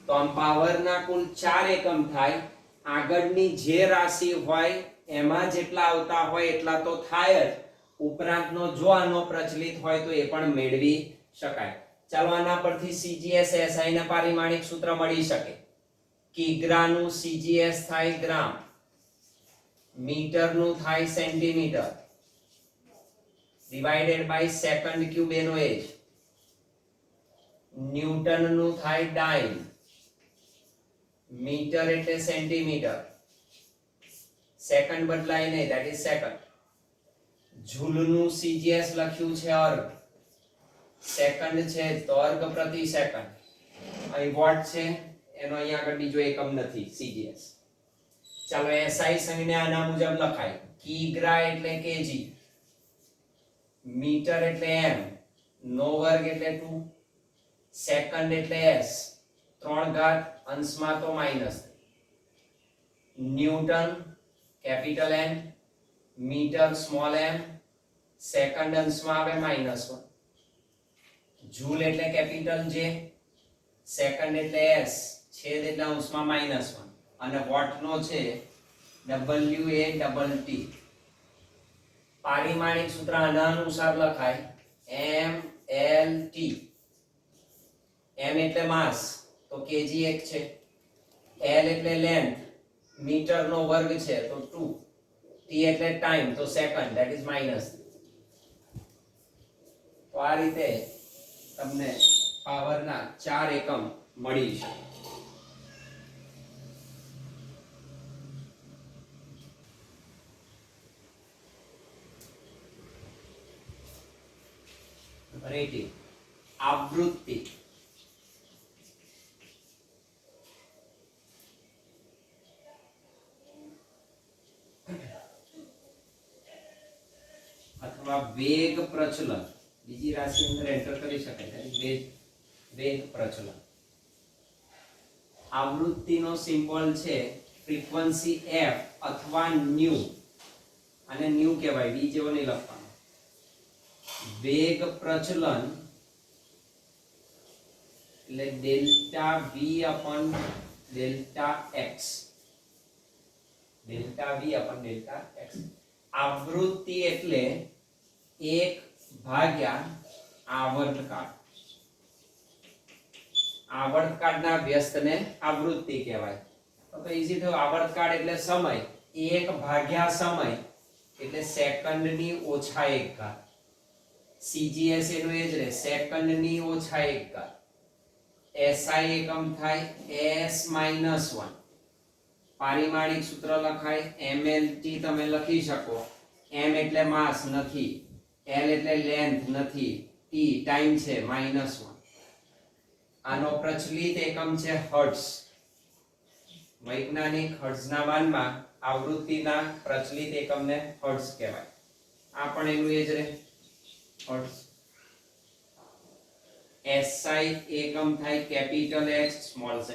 Speaker 1: તો આમ પાવરના કુલ 4 એકમ થાય. આગળની જે રાશિ હોય એમાં જેટલા આવતા હોય એટલા તો થાય જ, ઉપરાંતનો જો આનો પ્રચલિત હોય તો એ પણ મેળવી શકાય. ચાલો આના પરથી સીજીએસ એસઆઈ ના પારિમાણિક સૂત્ર મળી શકે. કિગ્રાનું સીજીએસ થાય ગ્રામ, મીટરનું થાય centimetre, divided by second cube એનો એજ, ન્યૂટનનું થાય ડાઇન, મીટર એટલે સેન્ટીમીટર, સેકન્ડ બદલાય નહીં, that is સેકન્ડ. જૂલનું સીજીએસ લખ્યું છે અર્ગ, સેકન્ડ છે તો અર્ગ પ્રતિ સેકન્ડ. અહીં વોટ છે, એનો અહીં આગળ બીજો એકમ નથી સીજીએસ. ચાલો એસઆઈ સંજ્ઞા આના મુજબ લખાય, કિગ્રા એટલે કેજી, મીટર એટલે m, નો વર્ગ એટલે 2, સેકન્ડ એટલે s, 3 ઘાત અંશમાં તો માઈનસ, newton capital N, metre small m, second અંશમાં આવે -1, જૂલ એટલે કેપિટલ J, સેકન્ડ એટલે S, છેદ એટલે અંશમાં -1 અને વોટ નો છે WA T. પારિમાણિક સૂત્ર આના અનુસાર લખાય MLT. m એટલે માસ તો kg 1 છે, l એટલે લેન્થ મીટર નો વર્ગ છે તો 2, t એટલે ટાઈમ તો સેકન્ડ ધેટ ઇઝ માઈનસ. તો આ રીતે તમને પાવરના 4 એકમ મળી છે. રેટિંગ આવૃત્તિ અથવા વેગ પ્રચલન, બીજી રાશિ અંદર એન્ટર કરી શકાય વેગ પ્રચલન. આવૃત્તિનો સિમ્બોલ છે ફ્રીક્વન્સી f અથવા ન્યુ, અને ન્યુ કહેવાય, v જેવો નહીં લખવાનો. વેગ પ્રચલન એટલે delta v upon delta x, delta v upon delta x. આવૃત્તિ એટલે 1 ભાગ્યા આવર્તકાળ. આવર્તકાળના વ્યસ્તને આવૃત્તિ કહેવાય. તો ઈઝી થયું, આવર્તકાળ એટલે સમય, 1 ભાગ્યા સમય એટલે સેકન્ડની ઓછા 1 ઘાત. CGS એનું એ જ રહે, સેકન્ડની ઓછા 1 ઘાત. SI એકમ થાય S-1. પારિમાણિક સૂત્ર લખાય MLT, તમે લખી શકો. m એટલે માસ નથી, l એટલે લેન્થ નથી, t ટાઈમ છે -1. આનો પ્રચલિત એકમ છે હર્ટ્ઝ. વૈજ્ઞાનિક હર્ટ્ઝના માનમાં આવૃત્તિના પ્રચલિત એકમને હર્ટ્ઝ કહેવાય. આ પણ એનું એ જ રહે હર્ટ્ઝ. SI એકમ થાય કેપિટલ H સ્મોલ z.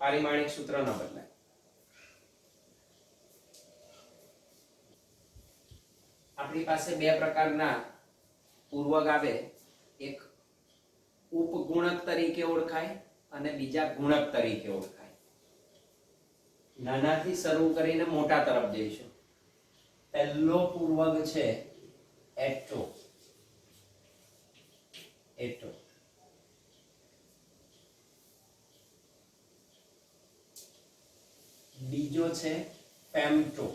Speaker 1: પારિમાણિક સૂત્ર ન બદલાય. આપણી પાસે બે પ્રકારના પૂર્વક આવે, એક ઉપગુણક તરીકે ઓળખાય અને બીજા ગુણક તરીકે ઓળખાય. નાનાથી શરૂ કરીને મોટા તરફ જઈશું. પહેલો પૂર્વક છે એટો. એટો બીજો છે ફેમ્ટો,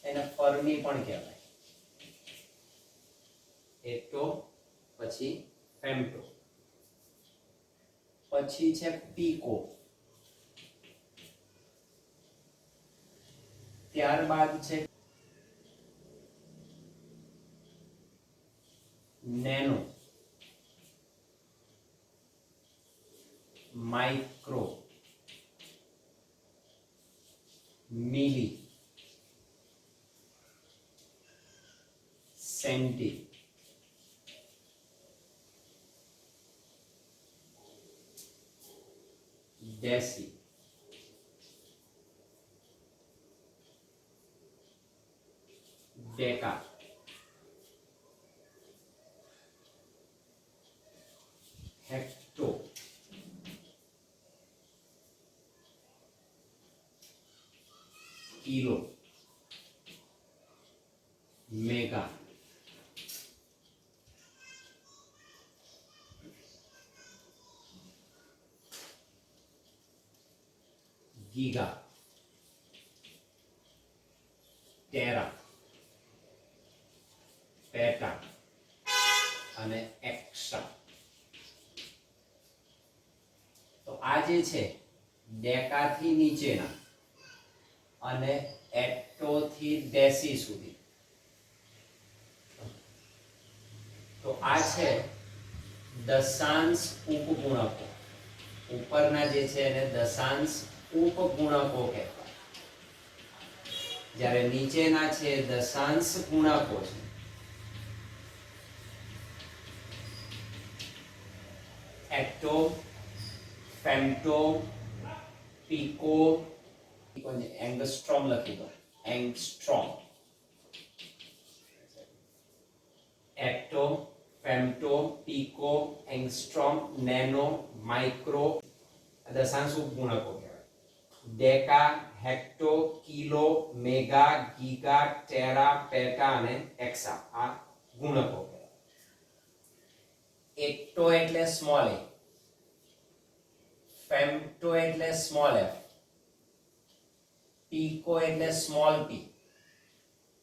Speaker 1: એને ફર્મી પણ કહેવાય. એટો પછી ફેમ્ટો, પછી છે પીકો, ત્યારબાદ છે નેનો, માઇક્રો, મિલી, સેન્ટી, ડેસી, deca, hecto, kilo, mega, giga, tera, peta અને એક્સા. તો આ જે છે ડેકાથી નીચેના અને એક્ટોથી ડેસી સુધી. તો આ છે દશાંશ ઉપગુણકો. ઉપરના જે છે એને દશાંશ ઉપગુણકો કહેવાય, જ્યારે નીચેના છે દશાંશ ગુણકો છે. હેક્ટો, ફેમ્ટો, પીકો, એંગસ્ટ્રોમ લખી દો, angstrom, hecto, femto, pico, angstrom, nano, micro, દશાંશ ઉપગુણકો કહેવાય. Deca, hecto, kilo, mega, giga, tera, peta અને એક્સા આ ગુણકો કહેવાય. એક્ટો એટલે સ્મોલ એ, ફેમ્ટો એટલે સ્મોલ એફ, પીકો એટલે સ્મોલ પી,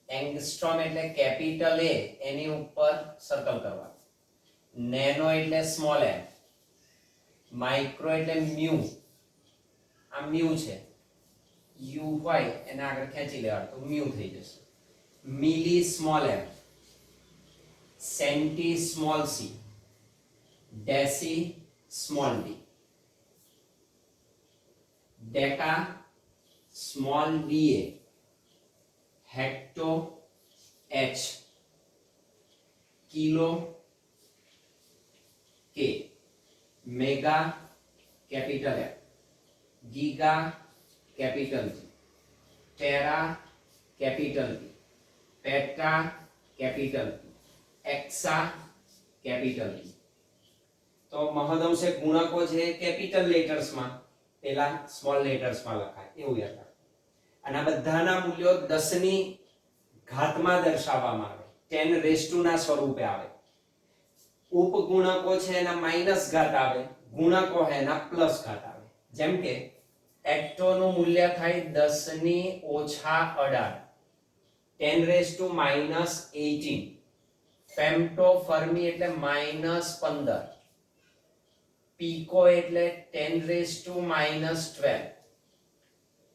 Speaker 1: એંગસ્ટ્રોમ એટલે કેપિટલ એ, એની ઉપર સર્કલ કરવા, નેનો એટલે સ્મોલ એમ, માઇક્રો એટલે મ્યુ, આ મ્યુ છે, યુ હોય એને આગળ ખેંચી લેવા તો મ્યુ થઈ જશે, milli small M, centi small C, deci small D, deca small D A, hecto H, kilo K, mega capital F, giga capital G, tera capital P, peta capital P, exa capital P. તો મહદઅંશે ગુણકો છે capital લેટર્સમાં, પેલા small લેટર્સમાં લખાય એવું યાદ રાખો. અને આ બધાના મૂલ્યો 10 ની ઘાતમાં દર્શાવવામાં આવે, 10 રેઝ ટુ ના સ્વરૂપે આવે. ઉપગુણકો છે એના માઈનસ ઘાત આવે, ગુણકો છે એના પ્લસ ઘાત આવે. જેમ કે હેક્ટો નું મૂલ્ય થાય 10 ની ઓછા 18, 10 raise two minus 18, femto fermi એટલે માઈનસ 15, પીકો એટલે 10 રેઝ ટુ માઈનસ 12,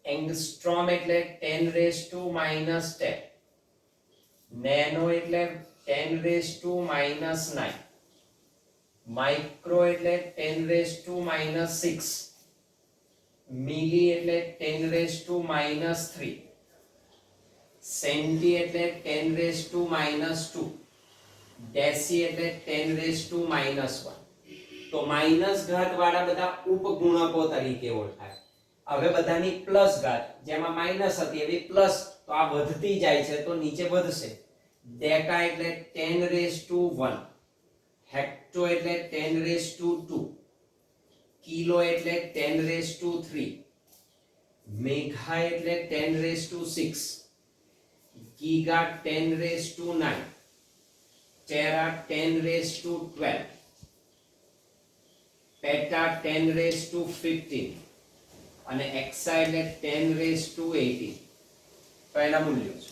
Speaker 1: એંગસ્ટ્રોમ એટલે 10 રેઝ ટુ માઈનસ 10, નેનો એટલે 10 રેઝ ટુ માઈનસ 9, માઇક્રો એટલે 10 રેઝ ટુ માઈનસ 6, મિલી એટલે 10 રેઝ ટુ માઈનસ 3, સેન્ટી એટલે 10 રેઝ ટુ માઈનસ 2, ડેસી એટલે 10 રેઝ ટુ માઈનસ 1. તો minus ઘાત વાળા બધા ઉપગુણકો તરીકે ઓળખાય. હવે બધાની પ્લસ ઘાત, જેમાં માઈનસ હતી એવી પ્લસ, તો આ વધતી જાય છે તો નીચે વધશે. ડેકા એટલે 10 રેઝ ટુ 1, હેક્ટો એટલે 10 રેઝ ટુ 2, કિલો એટલે 10 રેઝ ટુ 3, મેગા એટલે 10 raise to 6, giga 10 raise to 9, tera 10 raise to 12, peta 10 raise two 15 અને એક્સા એટલે 10 રેઝ ટુ 18. તો એના મૂલ્યો છે